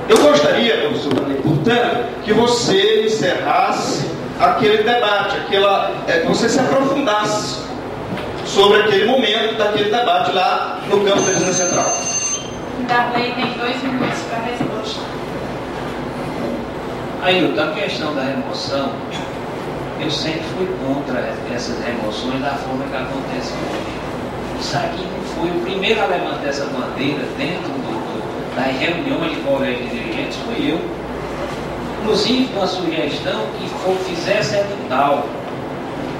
Eu gostaria, professor, portanto, que você encerrasse aquele debate, você se aprofundasse sobre aquele momento daquele debate lá no campus Teresina Central. Darley tem 2 minutos para a resposta. Aí, a questão da remoção, eu sempre fui contra essas remoções da forma que acontece hoje. Isso aqui não foi o primeiro a levantar essa bandeira dentro das reuniões de colégios de dirigentes, fui eu. Inclusive com a sugestão que fizesse edital.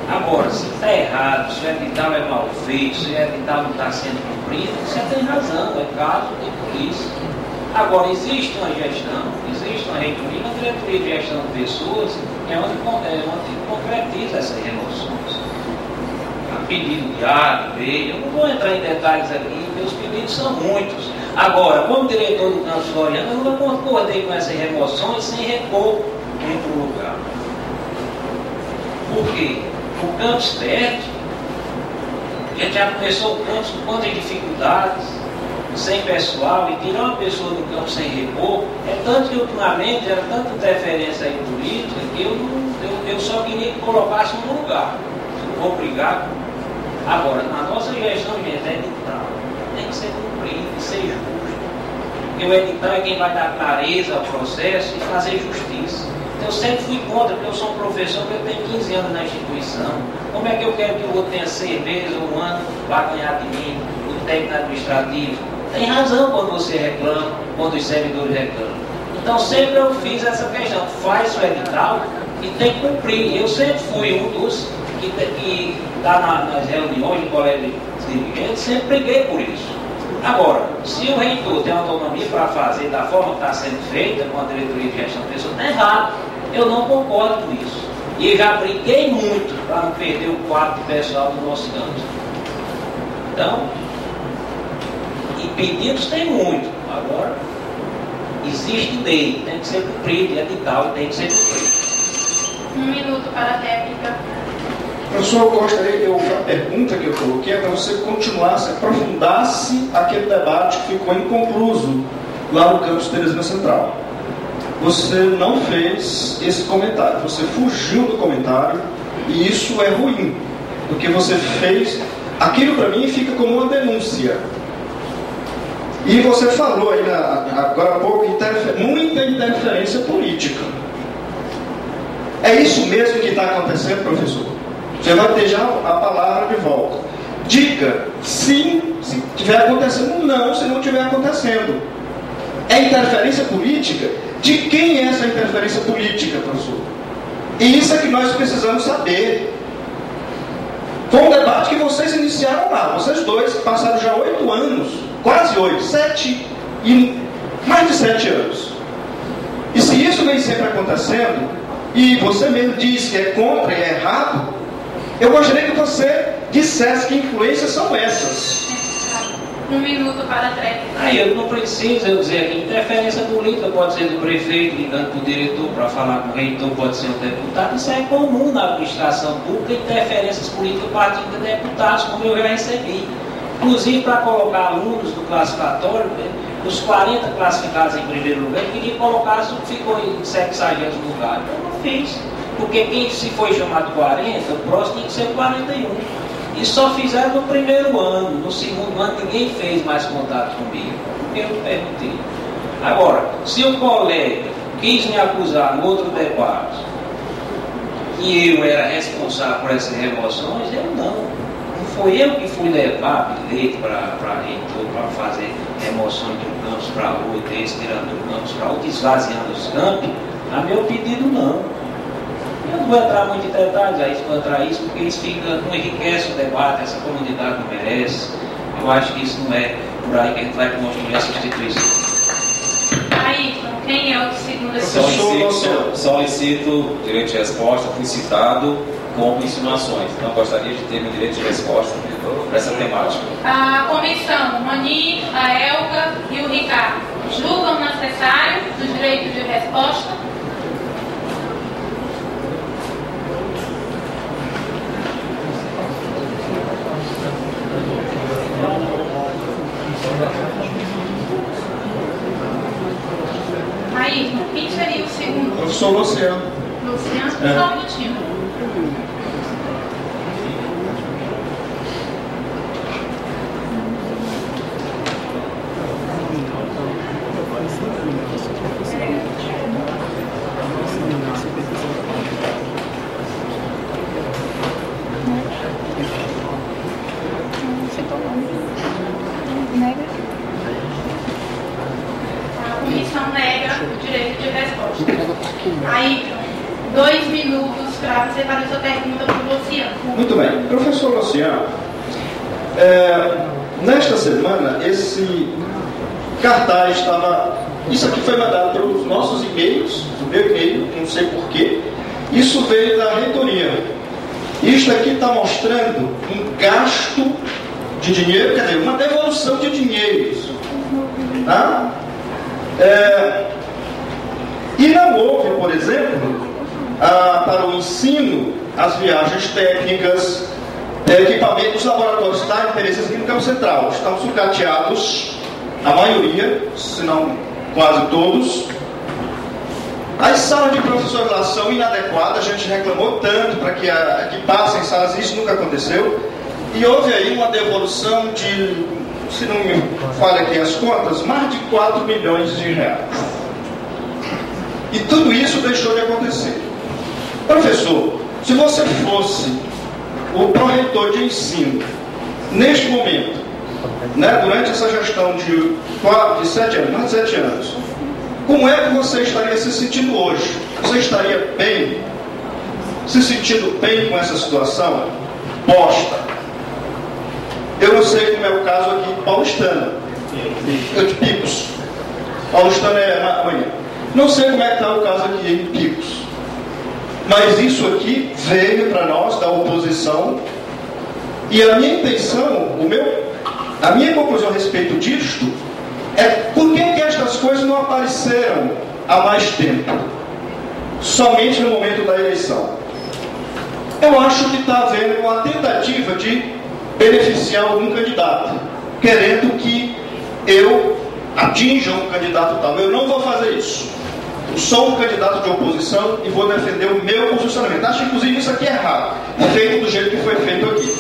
Agora, se está errado, se o edital é mal feito, se o edital não está sendo cumprido, você tem razão, é caso de polícia. Agora, existe uma gestão, existe uma reitoria, uma diretoria de gestão de pessoas, é onde concretiza essas remoções. A pedido de A, de B, eu não vou entrar em detalhes aqui, meus pedidos são muitos. Agora, como diretor do campus Floriano, eu não concordei com essas remoções sem repor em outro lugar. Por quê? O campus técnico, a gente já começou o campus com quantas dificuldades, sem pessoal, e tirar uma pessoa do campo sem repor, é tanto que ultimamente era tanta interferência aí política que eu só queria que colocasse no lugar. Não vou brigar. Agora, na nossa gestão, gente, é edital. Tem que ser cumprido, tem que ser justo. Porque o edital é quem vai dar clareza ao processo e fazer justiça. Então, eu sempre fui contra, porque eu sou um professor que eu tenho 15 anos na instituição. Como é que eu quero que o outro tenha 6 meses ou 1 ano para ganhar de mim, o técnico administrativo? Tem razão quando você reclama, quando os servidores reclamam. Então sempre eu fiz essa questão, faz o edital e tem que cumprir. Eu sempre fui um dos que está nas reuniões de colégio de dirigentes, sempre briguei por isso. Agora, se o reitor tem autonomia para fazer da forma que está sendo feita, com a diretoria de gestão de pessoas, está errado. Eu não concordo com isso. E eu já briguei muito para não perder o quadro pessoal do nosso campus. Então, e pedidos tem muito. Agora, existe lei, tem que ser cumprido, edital tem que ser cumprido. 1 minuto para a réplica. Professor, eu gostaria, a pergunta que eu coloquei é para você continuasse, aprofundasse aquele debate que ficou inconcluso lá no campus Teresina Central. Você não fez esse comentário, você fugiu do comentário, e isso é ruim, porque você fez, aquilo para mim fica como uma denúncia. E você falou aí agora há pouco, muita interferência política. É isso mesmo que está acontecendo, professor? Você vai ter já a palavra de volta. Diga sim se estiver acontecendo, não se não estiver acontecendo. É interferência política? De quem é essa interferência política, professor? E isso é que nós precisamos saber. Foi um debate que vocês iniciaram lá. Vocês dois passaram já 8 anos, quase 8, 7 e mais de 7 anos. E se isso vem sempre acontecendo, e você mesmo diz que é contra e é errado, eu gostaria que você dissesse que influências são essas. 1 minuto para 3. Aí eu não preciso eu dizer que interferência política pode ser do prefeito ligando para o diretor para falar com o reitor, pode ser o deputado. Isso é comum na administração pública, interferências políticas partindo de deputados, como eu já recebi. Inclusive para colocar alunos do classificatório, os 40 classificados em primeiro lugar, eu queria colocar o que ficou em 60º lugar. Eu não fiz, porque quem se foi chamado 40, o próximo tinha que ser 41. E só fizeram no primeiro ano, no segundo ano ninguém fez mais contato comigo, porque eu perguntei. Agora, se o colega quis me acusar no outro debate que eu era responsável por essas remoções, eu não. Não foi eu que fui levar bilhete para reitor, para fazer remoções de um campus para outro, esse tirando de um campus para outro, esvaziando os campos, a meu pedido não. Eu não vou entrar muito em detalhes aí para isso, porque isso não enriquece o debate, essa comunidade não merece. Eu acho que isso não é por aí que a gente vai construir essa instituição. Aí, quem é o segundo esse Solicito direito de resposta, fui citado como insinuações. Então gostaria de ter meu direito de resposta para essa temática. A comissão, o Mani, a Elga e o Ricardo, julgam necessário os direitos de resposta? Aí, quem seria o segundo? Professor Luciano. Luciano, só um minutinho. A comissão nega o direito de resposta. Aí, 2 minutos para você fazer sua pergunta para o Luciano. Muito bem. Professor Luciano, nesta semana, esse cartaz estava... Isso aqui foi mandado pelos nossos e-mails, do meu e-mail, não sei porquê. Isso veio da reitoria. Isto aqui está mostrando um gasto de dinheiro, quer dizer, uma devolução de dinheiros. Tá? E não houve, por exemplo, para o ensino, as viagens técnicas, equipamentos dos laboratórios da Interesse aqui no Campo Central. Estão sucateados, a maioria, se não quase todos. As salas de professorização inadequadas, a gente reclamou tanto para que passem salas, isso nunca aconteceu. E houve aí uma devolução de, se não me falha aqui as contas, mais de 4 milhões de reais. E tudo isso deixou de acontecer. Professor, se você fosse o pró-reitor de ensino, neste momento, né, durante essa gestão de 7 anos, mais de 7 anos, como é que você estaria se sentindo hoje? Você estaria bem? Se sentindo bem com essa situação? Posta. Eu não sei como é o caso aqui de Paulistana. Eu de Picos. Paulistana é amanhã. Não sei como é que está o caso aqui em Picos. Mas isso aqui veio para nós da oposição. E a minha intenção, a minha conclusão a respeito disto é por que estas coisas não apareceram há mais tempo, somente no momento da eleição. Eu acho que está havendo uma tentativa de beneficiar algum candidato, querendo que eu atinja um candidato tal. Eu não vou fazer isso. Eu sou um candidato de oposição e vou defender o meu posicionamento. Acho que inclusive isso aqui é errado, feito do jeito que foi feito aqui.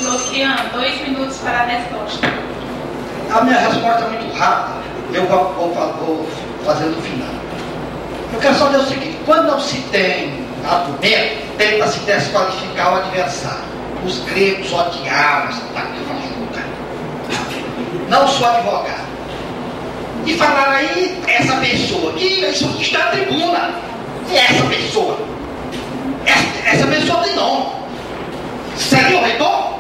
Luciano, 2 minutos para a resposta. A minha resposta é muito rápida, eu vou fazer no final. Eu quero só dizer o seguinte: quando não se tem argumento, tenta se desqualificar o adversário. Os gregos odiavam essa tática fajuta. Não sou advogado. E falaram aí, essa pessoa, e isso está na tribuna. E essa pessoa? Essa pessoa tem nome. Seria o reitor?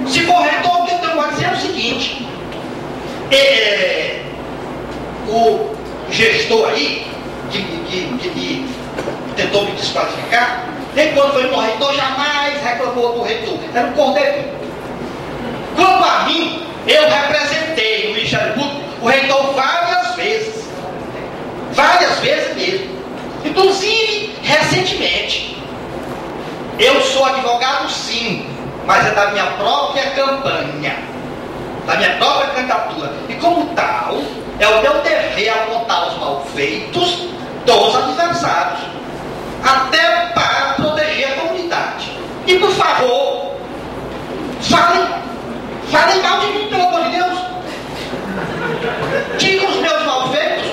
Se for o reitor, o que eu tenho a dizer é o seguinte: o gestor aí, que tentou me desqualificar, nem quando foi no reitor, jamais reclamou do reitor. Era um cordeiro. Quanto a mim, eu representei no Ministério Público o reitor várias vezes mesmo, inclusive recentemente. Eu sou advogado, sim, mas é da minha própria campanha, da minha própria candidatura, e como tal é o meu dever apontar os malfeitos dos adversários, até para proteger a comunidade. E por favor, falem mal de mim, pelo amor de Deus. Digam os meus malfeitos.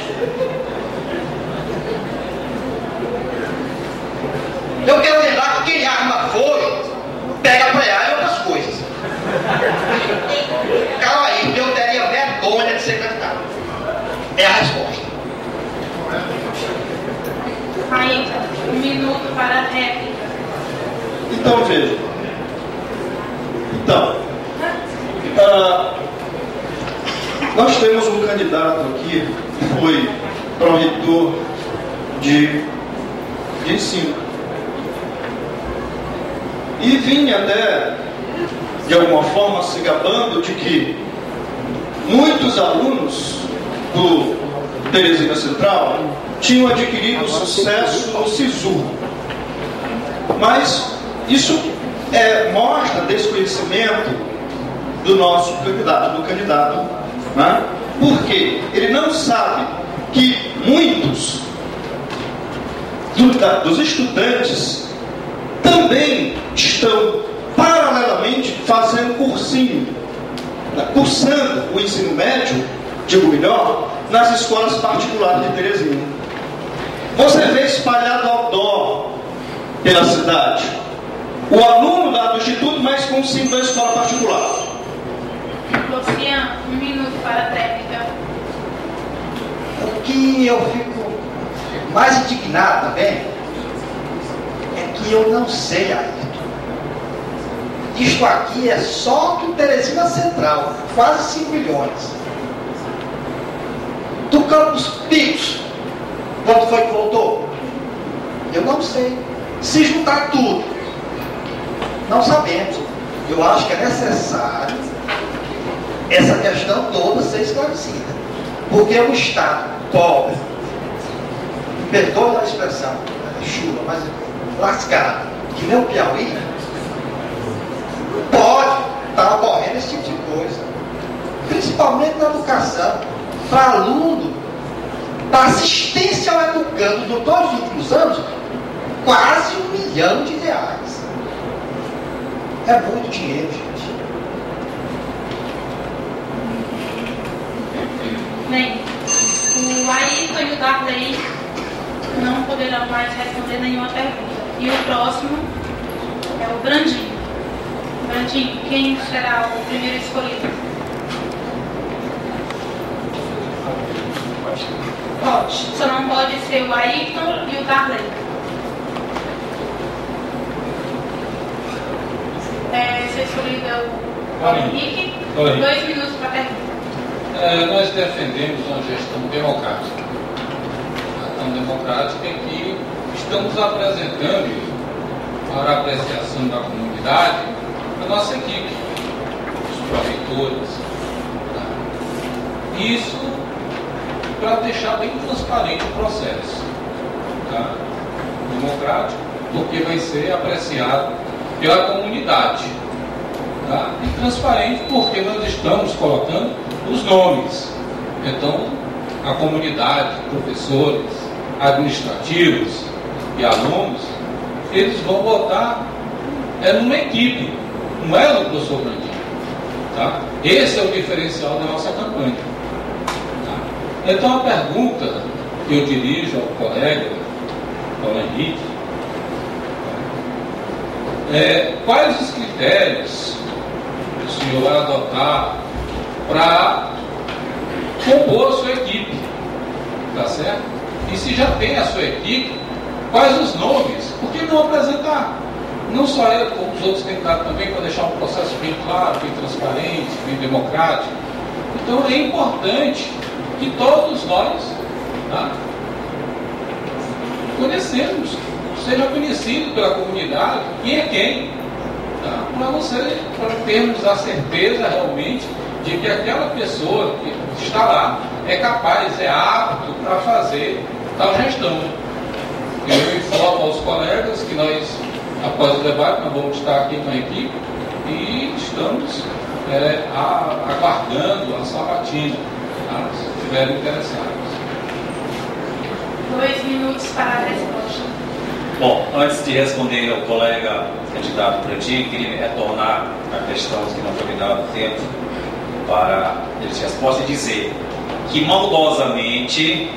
Eu quero lembrar que quem arma fogo pega preá e outras coisas. Calma aí, eu teria vergonha de ser candidato. É a resposta. Ainda, 1 minuto para a réplica. Então, veja. Nós temos um candidato aqui que foi pró-reitor de ensino. E vinha até, de alguma forma, se gabando de que muitos alunos do Teresina Central tinham adquirido sucesso no SISU. Mas isso mostra desconhecimento do nosso candidato, né? Porque ele não sabe que muitos dos estudantes também estão paralelamente fazendo cursinho, cursando o ensino médio, digo melhor, nas escolas particulares de Teresina. Você vê espalhado ao dó pela cidade o aluno lá do instituto, mas com ensino da escola particular. Luciano, 1 minuto para a réplica. O que eu fico mais indignado também é que eu não sei, Ayrton. Isto aqui é só do Teresina Central, quase 5 milhões. Do Campos Picos, quanto foi que voltou? Eu não sei. Se juntar tudo, não sabemos. Eu acho que é necessário essa questão toda ser esclarecida. Porque o Estado pobre, perdoe a expressão, chuva, mas lascado, que nem o Piauí, pode estar ocorrendo esse tipo de coisa. Principalmente na educação, para aluno, para assistência ao educando, de todos os últimos anos, quase R$1 milhão. É muito dinheiro, gente. Bem, o Ayrton e o Darley não poderão mais responder nenhuma pergunta. E o próximo é o Brandinho. Brandinho, quem será o primeiro escolhido? Pode. Só não pode ser o Ayrton e o Darley. Ser escolhido é o Paulo Henrique. 2 minutos para a pergunta. Nós defendemos uma gestão democrática. A gestão democrática é que estamos apresentando para a apreciação da comunidade a nossa equipe, os pró-reitores. Isso para deixar bem transparente o processo. Democrático, porque vai ser apreciado pela comunidade. E transparente, porque nós estamos colocando os nomes. Então, a comunidade, professores, administrativos e alunos, eles vão votar numa equipe, não é no professor Brandinho. Esse é o diferencial da nossa campanha. Então, a pergunta que eu dirijo ao colega Paulo Henrique Quais os critérios o senhor vai adotar para compor a sua equipe? Tá certo? E se já tem a sua equipe, quais os nomes? Por que não apresentar? Não só ele, como os outros candidatos também, para deixar um processo bem claro, bem transparente, bem democrático. Então é importante que todos nós, tá, conhecemos, seja conhecido pela comunidade quem é quem, tá, para termos a certeza realmente de que aquela pessoa que está lá é capaz, é apto para fazer tal gestão. Eu informo aos colegas que nós, após o debate, nós vamos estar aqui com a equipe e estamos aguardando a sabatina, tá, se estiverem interessados. 2 minutos para a resposta. Bom, antes de responder ao colega candidato Pretinho, queria retornar à questão que não foi me dado tempo para eles resposta e dizer que maldosamente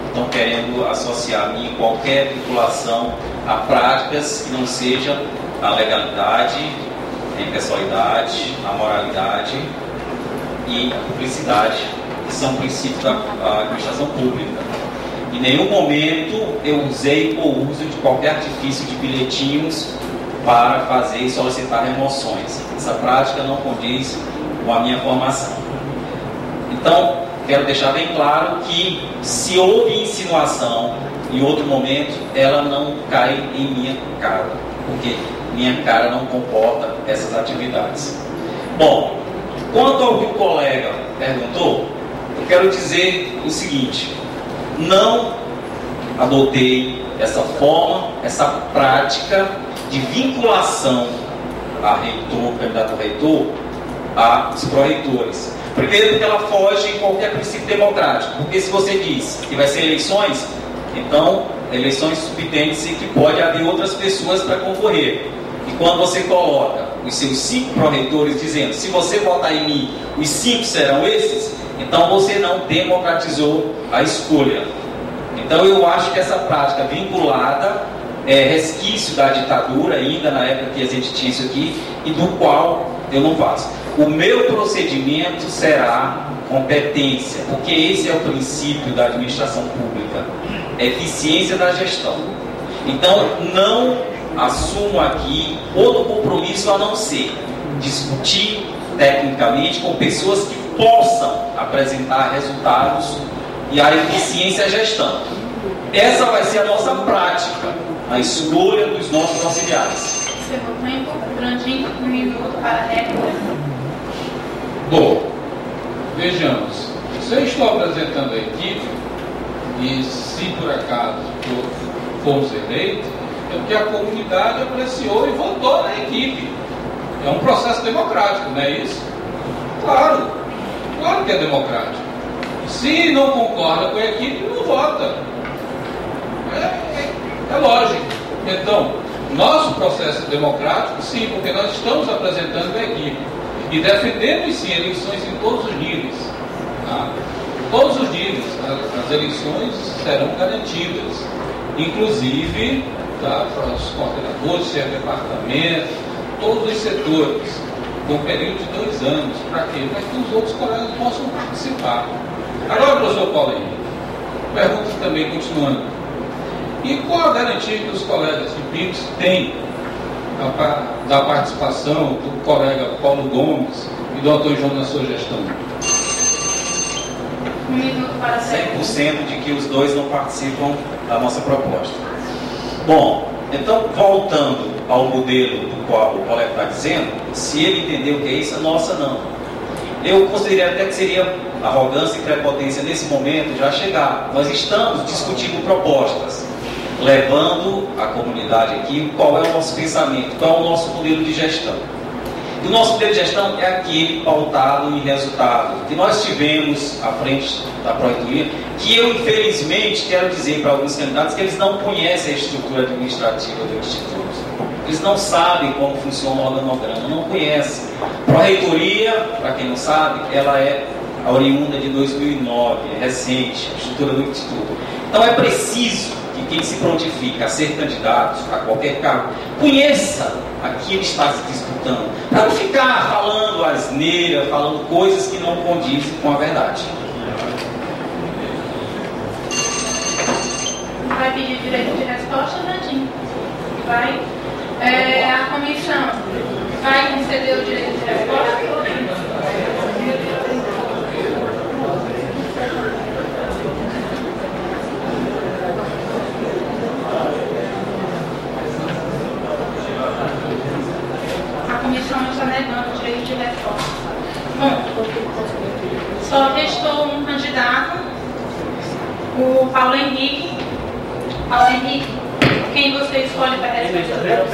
estão querendo associar a mim qualquer vinculação a práticas que não sejam a legalidade, a impessoalidade, a moralidade e a publicidade, que são princípios da administração pública. Em nenhum momento eu usei ou uso de qualquer artifício de bilhetinhos para fazer e solicitar remoções. Essa prática não condiz com a minha formação. Então, quero deixar bem claro que se houve insinuação em outro momento, ela não cai em minha cara, porque minha cara não comporta essas atividades. Bom, quanto ao que o colega perguntou, eu quero dizer o seguinte: não adotei essa forma, essa prática de vinculação a reitor, candidato a reitor, aos pró-reitores. Primeiro, porque ela foge de qualquer princípio democrático, porque se você diz que vai ser eleições, então eleições subtende-se que pode haver outras pessoas para concorrer. E quando você coloca os seus 5 pró-reitores dizendo, se você votar em mim, os 5 serão esses, então você não democratizou a escolha. Então eu acho que essa prática vinculada é resquício da ditadura, ainda na época que a gente tinha isso aqui, e do qual eu não faço. O meu procedimento será competência, porque esse é o princípio da administração pública, é eficiência da gestão. Então não assumo aqui outro compromisso a não ser discutir tecnicamente com pessoas que possam apresentar resultados e a eficiência da gestão. Essa vai ser a nossa prática, a escolha dos nossos auxiliares. Seu tempo, Brandinho, 1 minuto para a réplica. Bom, vejamos. Se eu estou apresentando a equipe e se por acaso fomos eleitos, é porque a comunidade apreciou e votou na equipe. É um processo democrático, não é isso? Claro que é democrático. Se não concorda com a equipe, não vota. É lógico. Então, nosso processo democrático, sim, porque nós estamos apresentando a equipe e defendemos, sim, eleições em todos os níveis. Tá? Todos os níveis, as eleições serão garantidas, inclusive, tá, para os coordenadores, chefe de departamento, todos os setores, com um período de 2 anos. Para quê? Para que os outros colegas possam participar. Agora, professor Paulo Henrique, pergunta também, continuando. E qual a garantia que os colegas de PIX têm da participação do colega Paulo Gomes e do Dr. João na sua gestão? 1 minuto para 100% de que os dois não participam da nossa proposta. Bom, então, voltando ao modelo do qual o colega está dizendo, se ele entendeu o que é isso, a nossa não. Eu consideraria até que seria arrogância e prepotência nesse momento já chegar. Nós estamos discutindo propostas, levando a comunidade aqui qual é o nosso pensamento, qual é o nosso modelo de gestão. E o nosso modelo de gestão é aquele pautado em resultado que nós tivemos à frente da Pró-Reitoria, que eu infelizmente quero dizer para alguns candidatos que eles não conhecem a estrutura administrativa do Instituto. Eles não sabem como funciona o organograma, não conhecem. Pró-Reitoria, para quem não sabe, ela é a oriunda de 2009, é recente, a estrutura do Instituto. Então é preciso que quem se prontifica a ser candidato a qualquer cargo conheça Aqui ele está se disputando. Para não ficar falando asneira, falando coisas que não condizem com a verdade. Vai pedir direito de resposta, Nadinho? Vai. A comissão vai conceder o direito de resposta? A comissão está negando o direito de resposta. Bom, só restou um candidato, o Paulo Henrique. Paulo Henrique, quem você escolhe para responder?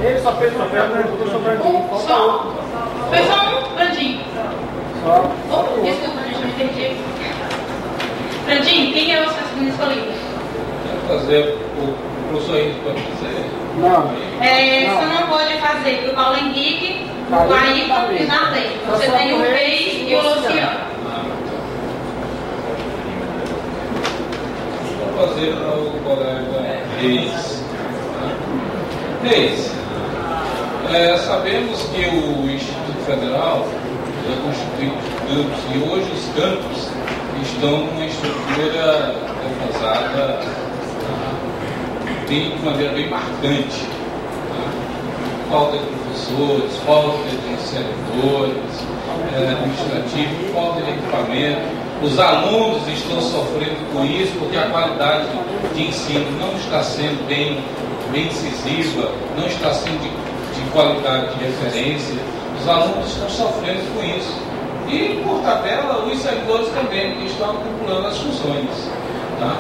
Ele só fez uma pergunta sobre a Só? Foi só um, Brandinho? Só. Oh, desculpa, gente, me perdi. Brandinho, quem é o seu segundo escolhido? Quero fazer o professor Henrique para você. Não. Você não pode fazer para o Paulo Henrique, o Ayrton e o Narley. Você tem o Reis e o Luciano. Vou fazer para o colega Reis. Reis, sabemos que o Instituto Federal é constituído de campos e hoje os campos estão com uma estrutura defasada de maneira bem marcante. Falta de professores, falta de servidores administrativos, falta de equipamento. Os alunos estão sofrendo com isso porque a qualidade de ensino não está sendo bem decisiva, não está sendo de qualidade de referência. Os alunos estão sofrendo com isso. E, por tabela, os servidores também, que estão acumulando as funções. Tá?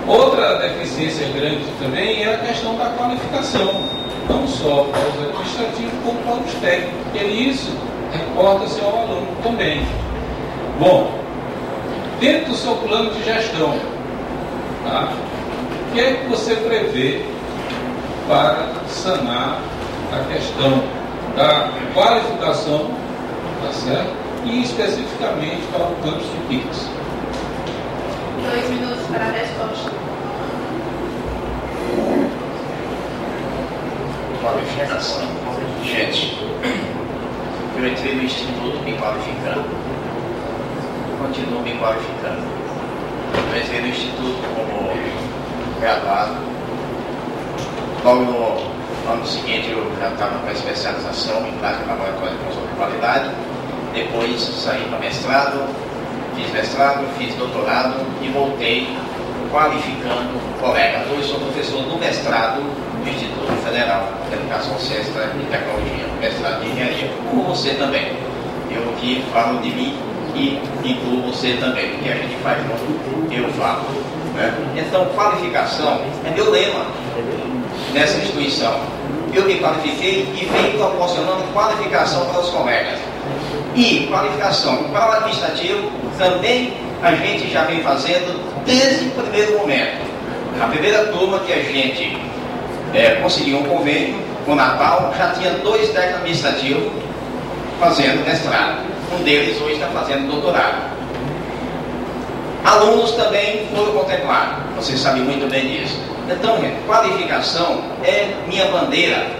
Outra deficiência grande também é a questão da qualificação, não só para os administrativos, como para os técnicos, porque isso reporta-se ao aluno também. Bom, dentro do seu plano de gestão, tá? O que é que você prevê para sanar a questão da qualificação, tá certo? E especificamente para o campus do PIX? 2 minutos para a resposta. Qualificação. Gente, eu entrei no Instituto me qualificando. Continuo me qualificando. Eu entrei no Instituto como graduado. Logo no ano seguinte eu já estava com a especialização em prática laboratória de controle de qualidade. Depois saí para mestrado, fiz doutorado e voltei qualificando colegas. Hoje sou professor do mestrado do Instituto Federal de Educação, Ciência e Tecnologia, mestrado de Engenharia, como você também. Eu aqui falo de mim e incluo você também, porque a gente faz junto, eu falo. Né? Então, qualificação é meu lema nessa instituição. Eu me qualifiquei e venho proporcionando qualificação para os colegas. E qualificação para o administrativo também a gente já vem fazendo desde o primeiro momento. A primeira turma que a gente conseguiu um convênio, o Natal, já tinha 2 técnicos administrativos fazendo mestrado. Um deles hoje está fazendo doutorado. Alunos também foram contemplados, vocês sabem muito bem disso. Então, qualificação é minha bandeira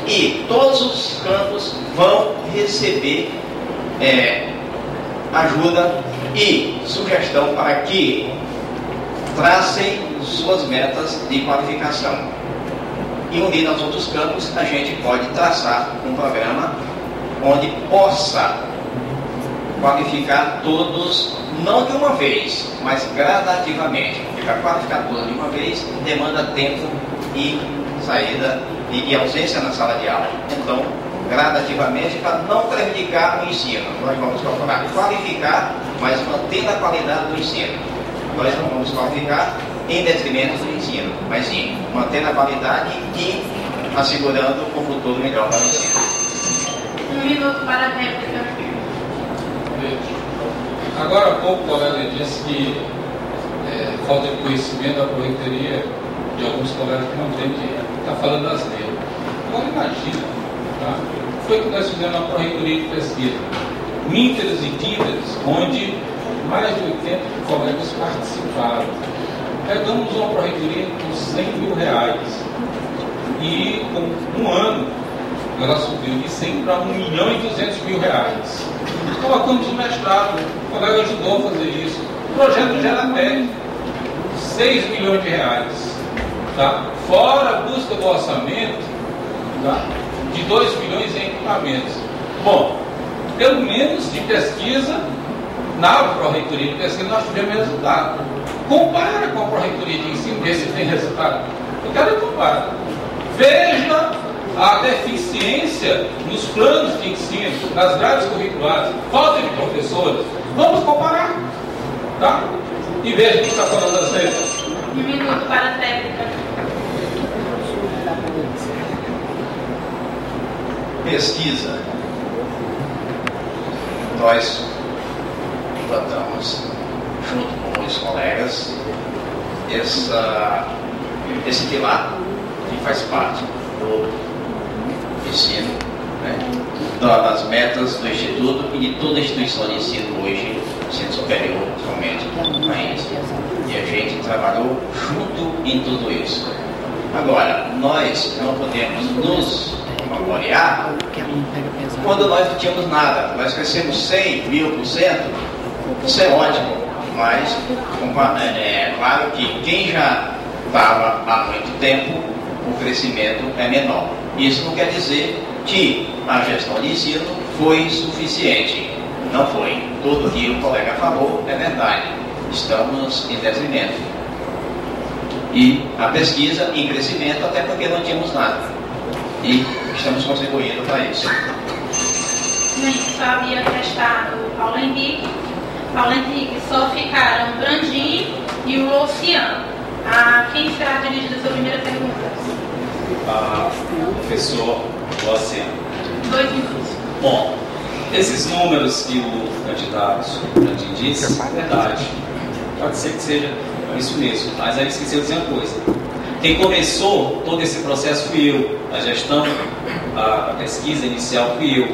e todos os campos vão receber ajuda e sugestão para que tracem suas metas de qualificação. E unindo aos outros campos, a gente pode traçar um programa onde possa qualificar todos, não de uma vez, mas gradativamente. Porque para qualificar todos de uma vez demanda tempo e saída e ausência na sala de aula. Então, gradativamente, para não prejudicar o ensino, nós vamos procurar qualificar, mas manter a qualidade do ensino. Nós não vamos qualificar em detrimento do ensino, mas sim manter a qualidade e assegurando um futuro melhor para o ensino. 1 minuto para a réplica. Agora há pouco o colega disse que falta de conhecimento da correteria de alguns colegas que não têm dinheiro. Está falando asneira. Agora imagina, tá? Foi que nós fizemos uma correitoria de pesquisa, Minteres e Títeres, onde mais de 80 colegas participaram. Pegamos uma correitoria com R$100 mil e com um ano ela subiu de 100 para 1.200.000 reais. Colocamos o mestrado, o colega ajudou a fazer isso. O projeto gera até 6 milhões de reais. Tá? Fora a busca do orçamento, tá? De 2 milhões em equipamentos. Bom, pelo menos de pesquisa, na Pró-Reitoria de Pesquisa nós tivemos resultado. Compara com a Pró-Reitoria de Ensino, ver se tem resultado. Eu quero comparar. Veja a deficiência nos planos de ensino, nas grades curriculares, falta de professores. Vamos comparar, tá? E veja quem está falando das letras. 1 minuto para a técnica. Pesquisa. Nós plantamos, junto com os colegas, esse pilar que faz parte do ensino, né, das metas do Instituto e de toda a instituição de ensino hoje, ensino superior, principalmente no país. E a gente trabalhou junto em tudo isso. Agora, nós não podemos nos vangloriar quando nós não tínhamos nada. Nós crescemos 100.000%, isso é ótimo, mas é claro que quem já estava há muito tempo, o crescimento é menor. Isso não quer dizer que a gestão de ensino foi suficiente. Não foi. Tudo que o colega falou é verdade. Estamos em detrimento. E a pesquisa em crescimento, até porque não tínhamos nada. E estamos contribuindo para isso. Só havia testado o Paulo Henrique. Paulo Henrique, só ficaram o Brandinho e o Luciano. Quem será dirigido a sua primeira pergunta? Professor Luciano. 2 minutos. Bom, esses números que o candidato Brandinho disse, é verdade. Pode ser que seja isso mesmo, mas aí esqueceu de dizer uma coisa. Quem começou todo esse processo fui eu. A gestão, a pesquisa inicial fui eu.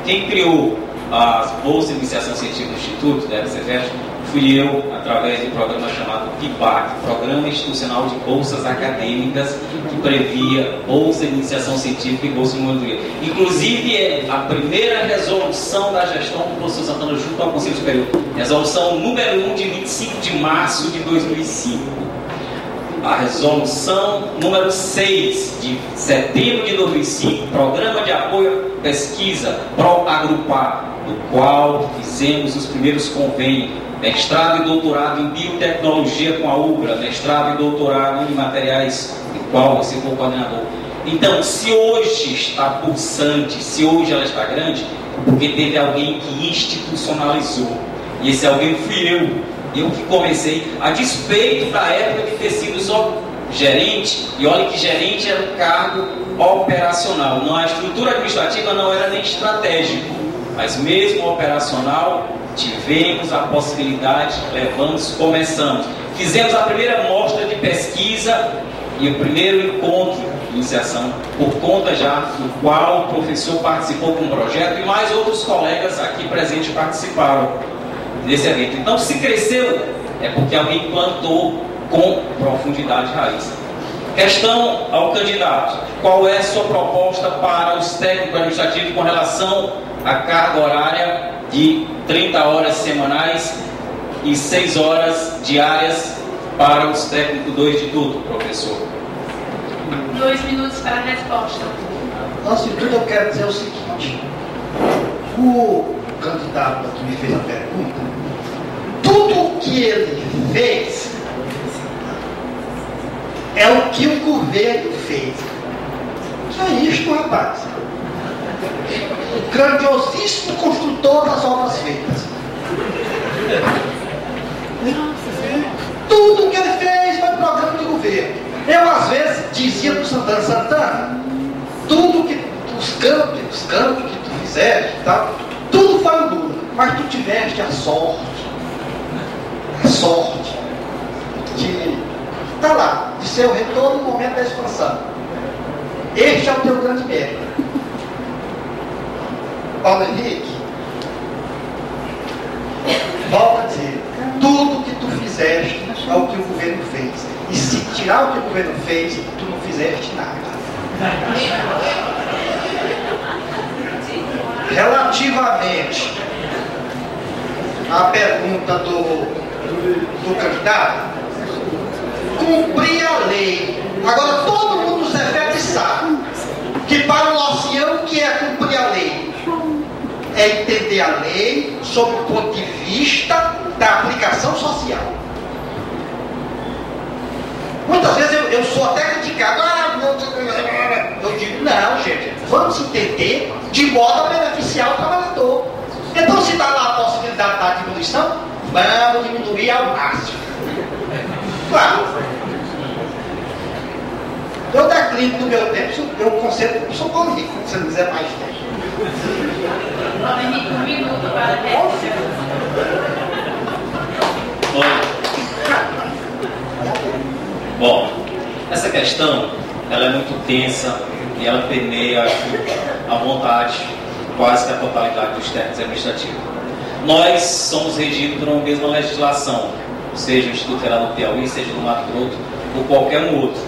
Quem criou as bolsas de iniciação científica do Instituto, da FCFET, fui eu, através de um programa chamado PIBAC, Programa Institucional de Bolsas Acadêmicas, que previa bolsa de iniciação científica e bolsa de monitoria. Inclusive, a primeira resolução da gestão do professor Santana junto ao Conselho Superior, resolução número 1 de 25 de março de 2005. A resolução número 6 de setembro de 2005, Programa de Apoio à Pesquisa PRO-Agrupar, no qual fizemos os primeiros convênios, mestrado e doutorado em biotecnologia com a UBRA, mestrado e doutorado em materiais, do qual você foi coordenador. Então, se hoje está pulsante, se hoje ela está grande, porque teve alguém que institucionalizou. E esse alguém fui eu que comecei, a despeito da época de ter sido só gerente, e olha que gerente era um cargo operacional, não, a estrutura administrativa não era nem estratégico, mas mesmo operacional, tivemos a possibilidade, levamos, começamos, fizemos a primeira mostra de pesquisa e o primeiro encontro de iniciação, por conta já do qual o professor participou com um projeto e mais outros colegas aqui presentes participaram desse evento. Então, se cresceu, é porque alguém plantou com profundidade de raiz. Questão ao candidato: qual é a sua proposta para os técnicos administrativos com relação à carga horária de 30 horas semanais e 6 horas diárias para os técnicos do Instituto, professor? 2 minutos para a resposta. Nossa, tudo eu quero dizer o seguinte: o candidato que me fez a pergunta, tudo o que ele fez é o que o governo fez. Que é isto, rapaz? O grandiosíssimo construtor das obras feitas. Tudo o que ele fez foi programa de governo. Eu, às vezes, dizia para o Santana, tudo que os campos que tu fizeste, tá? Tudo foi o Lula, mas tu tiveste a sorte de estar lá, de ser o retorno no momento da expansão. Este é o teu grande mérito. Paulo Henrique, volta a dizer, tudo que tu fizeste é o que o governo fez. E se tirar o que o governo fez, tu não fizeste nada. Relativamente à pergunta do candidato, cumprir a lei. Agora, todo mundo nos refere sabe que para o Locian, o que é cumprir a lei? É entender a lei sob o ponto de vista da aplicação social. Muitas vezes eu sou até criticado. Eu digo, não, gente, vamos entender de modo a beneficiar o trabalhador. Então, se dá lá a possibilidade da diminuição, vamos diminuir ao máximo. Claro. Eu declino no meu tempo, eu concedo que sou político, se não quiser mais tempo. Podem um minuto para Bom, essa questão ela é muito tensa e ela permeia a vontade, quase que a totalidade dos técnicos administrativos. Nós somos regidos por uma mesma legislação, seja o Instituto Federal do Piauí, seja do Mato Grosso, ou qualquer um outro.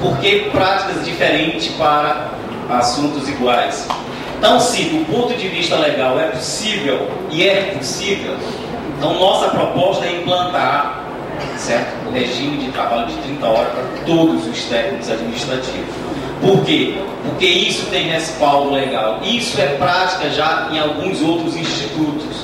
Por que práticas diferentes para assuntos iguais? Então, se do ponto de vista legal é possível, então nossa proposta é implantar, certo, o regime de trabalho de 30 horas para todos os técnicos administrativos. Por quê? Porque isso tem respaldo legal. Isso é prática já em alguns outros institutos.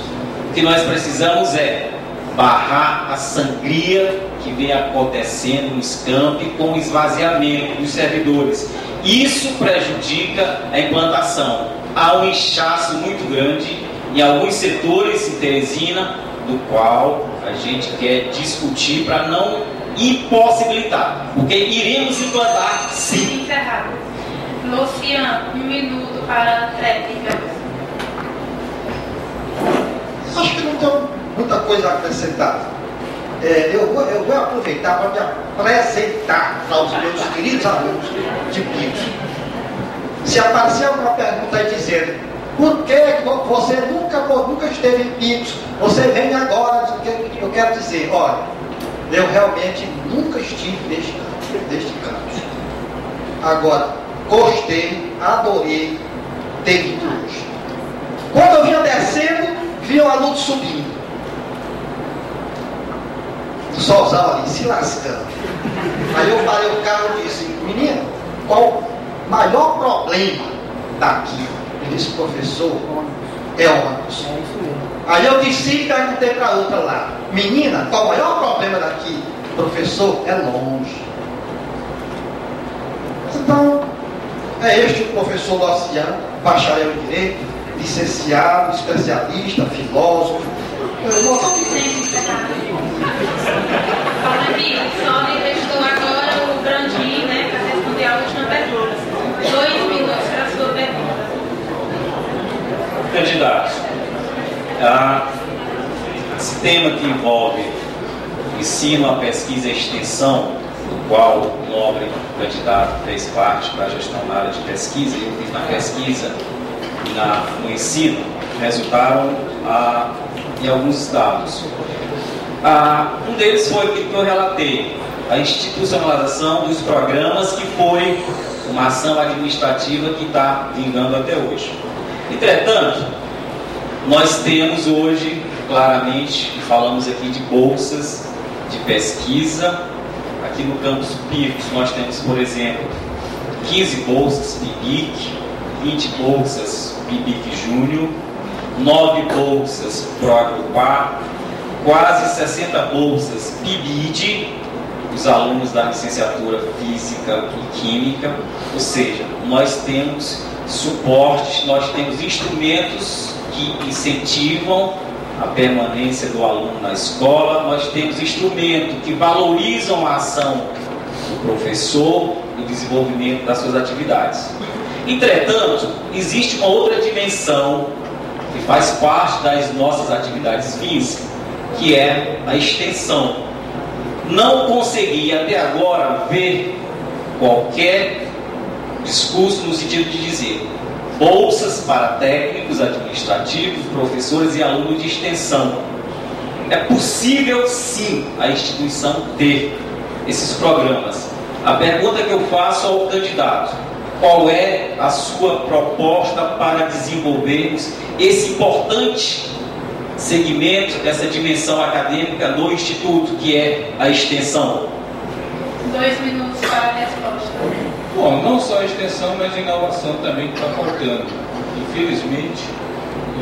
O que nós precisamos é barrar a sangria que vem acontecendo no SCAMP com o esvaziamento dos servidores. Isso prejudica a implantação. Há um inchaço muito grande em alguns setores em Teresina, do qual a gente quer discutir para não impossibilitar, porque iremos implantar sim. Encerrado. Locian, 1 minuto para a réplica. Acho que não tem muita coisa a acrescentar. Eu vou aproveitar para me apresentar aos meus queridos alunos de PIBs. Se aparecer alguma pergunta aí dizendo por que você nunca esteve em PIBs, você vem agora, eu quero dizer, olha, eu realmente nunca estive neste campus. Agora, gostei, adorei ter vindo hoje. Quando eu vinha descendo, vi um aluno subindo. O solzão ali, se lascando. Aí eu parei o carro e disse, menino, qual o maior problema daqui? Ele disse, professor, é ônibus. Aí eu disse e perguntei para a outra lá, menina, qual o maior problema daqui? Professor, é longe. Então, é este o professor Locian, bacharel em Direito, licenciado, especialista, filósofo. Só me restou agora o Brandinho, né, para responder a última pergunta. 2 minutos para a sua pergunta. Candidato, esse tema que envolve ensino, a pesquisa e a extensão, do qual o nobre candidato fez parte para a gestão na área de pesquisa, e eu fiz na pesquisa e no ensino, resultaram em alguns dados. Um deles foi aquilo que eu relatei, a institucionalização dos programas, que foi uma ação administrativa que está vingando até hoje. Entretanto, nós temos hoje, claramente, falamos aqui de bolsas de pesquisa. Aqui no campus PIBs nós temos, por exemplo, 15 bolsas PIBIC, 20 bolsas PIBIC Júnior, 9 bolsas ProAgrupar, quase 60 bolsas PIBID, os alunos da licenciatura Física e Química. Ou seja, nós temos suportes, nós temos instrumentos que incentivam a permanência do aluno na escola, nós temos instrumentos que valorizam a ação do professor no desenvolvimento das suas atividades. Entretanto, existe uma outra dimensão que faz parte das nossas atividades físicas, que é a extensão. Não consegui até agora ver qualquer discurso no sentido de dizer bolsas para técnicos administrativos, professores e alunos de extensão. É possível sim a instituição ter esses programas. A pergunta que eu faço ao candidato: qual é a sua proposta para desenvolvermos esse importante segmento dessa dimensão acadêmica no Instituto, que é a extensão? 2 minutos para a resposta. Bom, não só a extensão, mas a inovação também está faltando. Infelizmente, o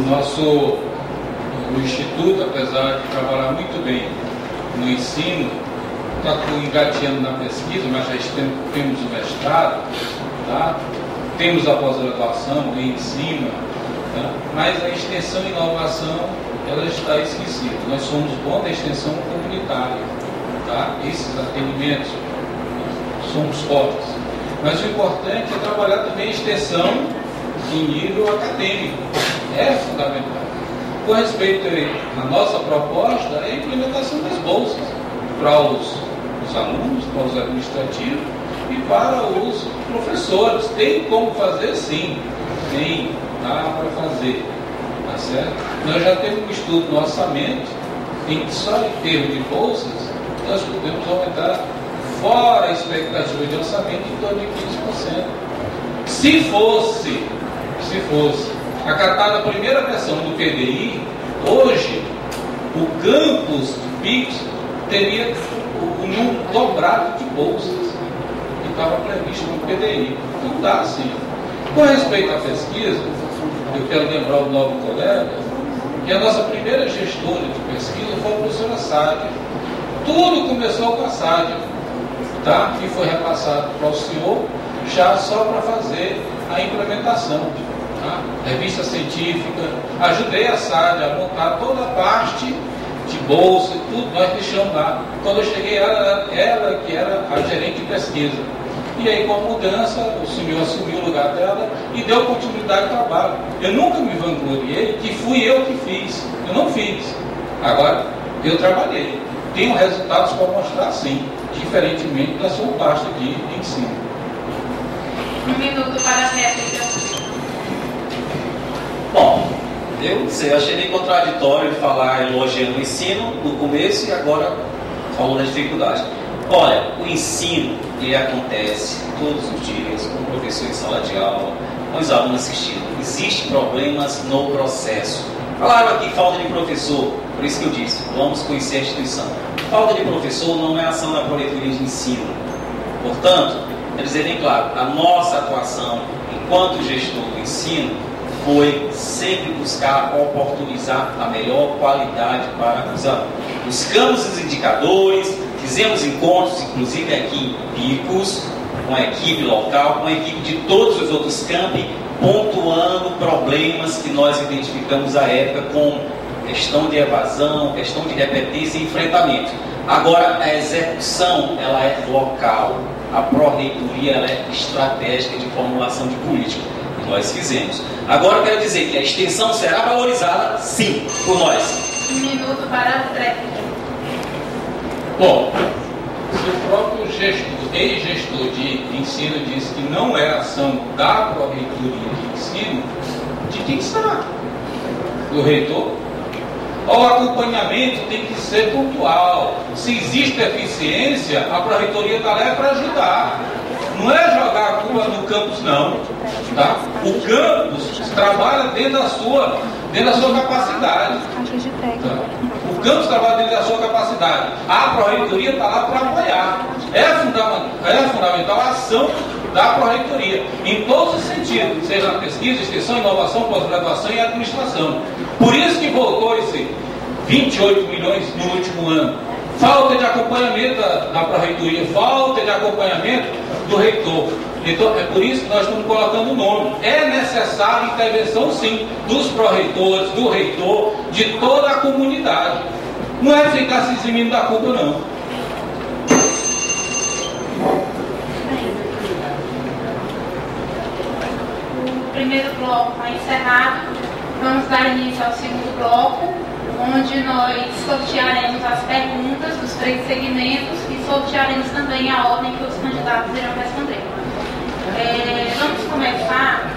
Instituto, apesar de trabalhar muito bem no ensino, está engateando na pesquisa, mas já temos o mestrado, tá? Temos a pós-graduação aí em cima, tá? Mas a extensão e inovação, ela está esquecida. Nós somos bons da extensão comunitária, tá? Esses atendimentos somos fortes. Mas o importante é trabalhar também a extensão em nível acadêmico. É fundamental. Com respeito à nossa proposta, é a implementação das bolsas para os alunos, para os administrativos e para os professores. Tem como fazer, sim. Tem, dá para fazer. Tá certo? Nós já temos um estudo no orçamento em que só em termos de bolsas nós podemos aumentar, fora a expectativa de orçamento, em torno de 15%. Se fosse acatada a primeira versão do PDI, hoje o campus de PIX teria o número dobrado de bolsas que estava previsto no PDI. Não dá assim. Com respeito à pesquisa, eu quero lembrar o novo colega que a nossa primeira gestora de pesquisa foi a professora Sádia. Tudo começou com a Sádia, tá? E foi repassado para o senhor já só para fazer a implementação. Tá? Revista científica, ajudei a Sádia a montar toda a parte de bolsa e tudo, nós deixamos lá. Quando eu cheguei, ela que era a gerente de pesquisa. E aí, com a mudança, o senhor assumiu o lugar dela e deu continuidade ao trabalho. Eu nunca me vangloriei que fui eu que fiz. Eu não fiz. Agora, eu trabalhei. Tenho resultados para mostrar, sim, diferentemente da sua parte aqui de ensino. 1 minuto para a réplica. Bom, eu achei meio contraditório de falar elogiando o ensino no começo e agora falando da dificuldade. Olha, o ensino, ele acontece todos os dias, com o professor em sala de aula, com os alunos assistindo. Existem problemas no processo. Falaram aqui falta de professor, por isso que eu disse, vamos conhecer a instituição. Falta de professor não é ação da Pró-Reitoria de Ensino. Portanto, quero dizer bem claro, a nossa atuação enquanto gestor do ensino foi sempre buscar oportunizar a melhor qualidade para os alunos. Buscamos os indicadores, fizemos encontros, inclusive aqui em Picos, com a equipe local, com a equipe de todos os outros campi, pontuando problemas que nós identificamos à época com questão de evasão, questão de repetência e enfrentamento. Agora, a execução, ela é local. A Pró-Reitoria, ela é estratégica de formulação de política. E nós fizemos. Agora, eu quero dizer que a extensão será valorizada, sim, por nós. 1 minuto para a réplica. Bom, se o próprio ex-gestor de ensino disse que não é ação da Pró-Reitoria de Ensino, de quem será? Do reitor? O acompanhamento tem que ser pontual. Se existe deficiência, a Pró-Reitoria está lá para ajudar. Não é jogar a culpa no campus, não. Tá? O campus trabalha dentro da sua capacidade. Tá? O campus trabalha dentro da sua capacidade. A Pró-Reitoria está lá para apoiar. É fundamental a ação da Pró-Reitoria, em todos os sentidos, seja na pesquisa, extensão, inovação, pós-graduação e administração. Por isso que voltou esse 28 milhões no último ano. Falta de acompanhamento da Pró-Reitoria, falta de acompanhamento do reitor. Então, é por isso que nós estamos colocando o nome. É necessária a intervenção, sim, dos pró-reitores, do reitor, de toda a comunidade. Não é ficar se eximindo da culpa, não. O primeiro bloco está encerrado. Vamos dar início ao segundo bloco, onde nós sortearemos as perguntas dos 3 segmentos e sortearemos também a ordem que os candidatos irão responder. Vamos começar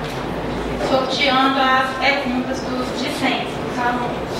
sorteando as perguntas dos discentes, dos alunos.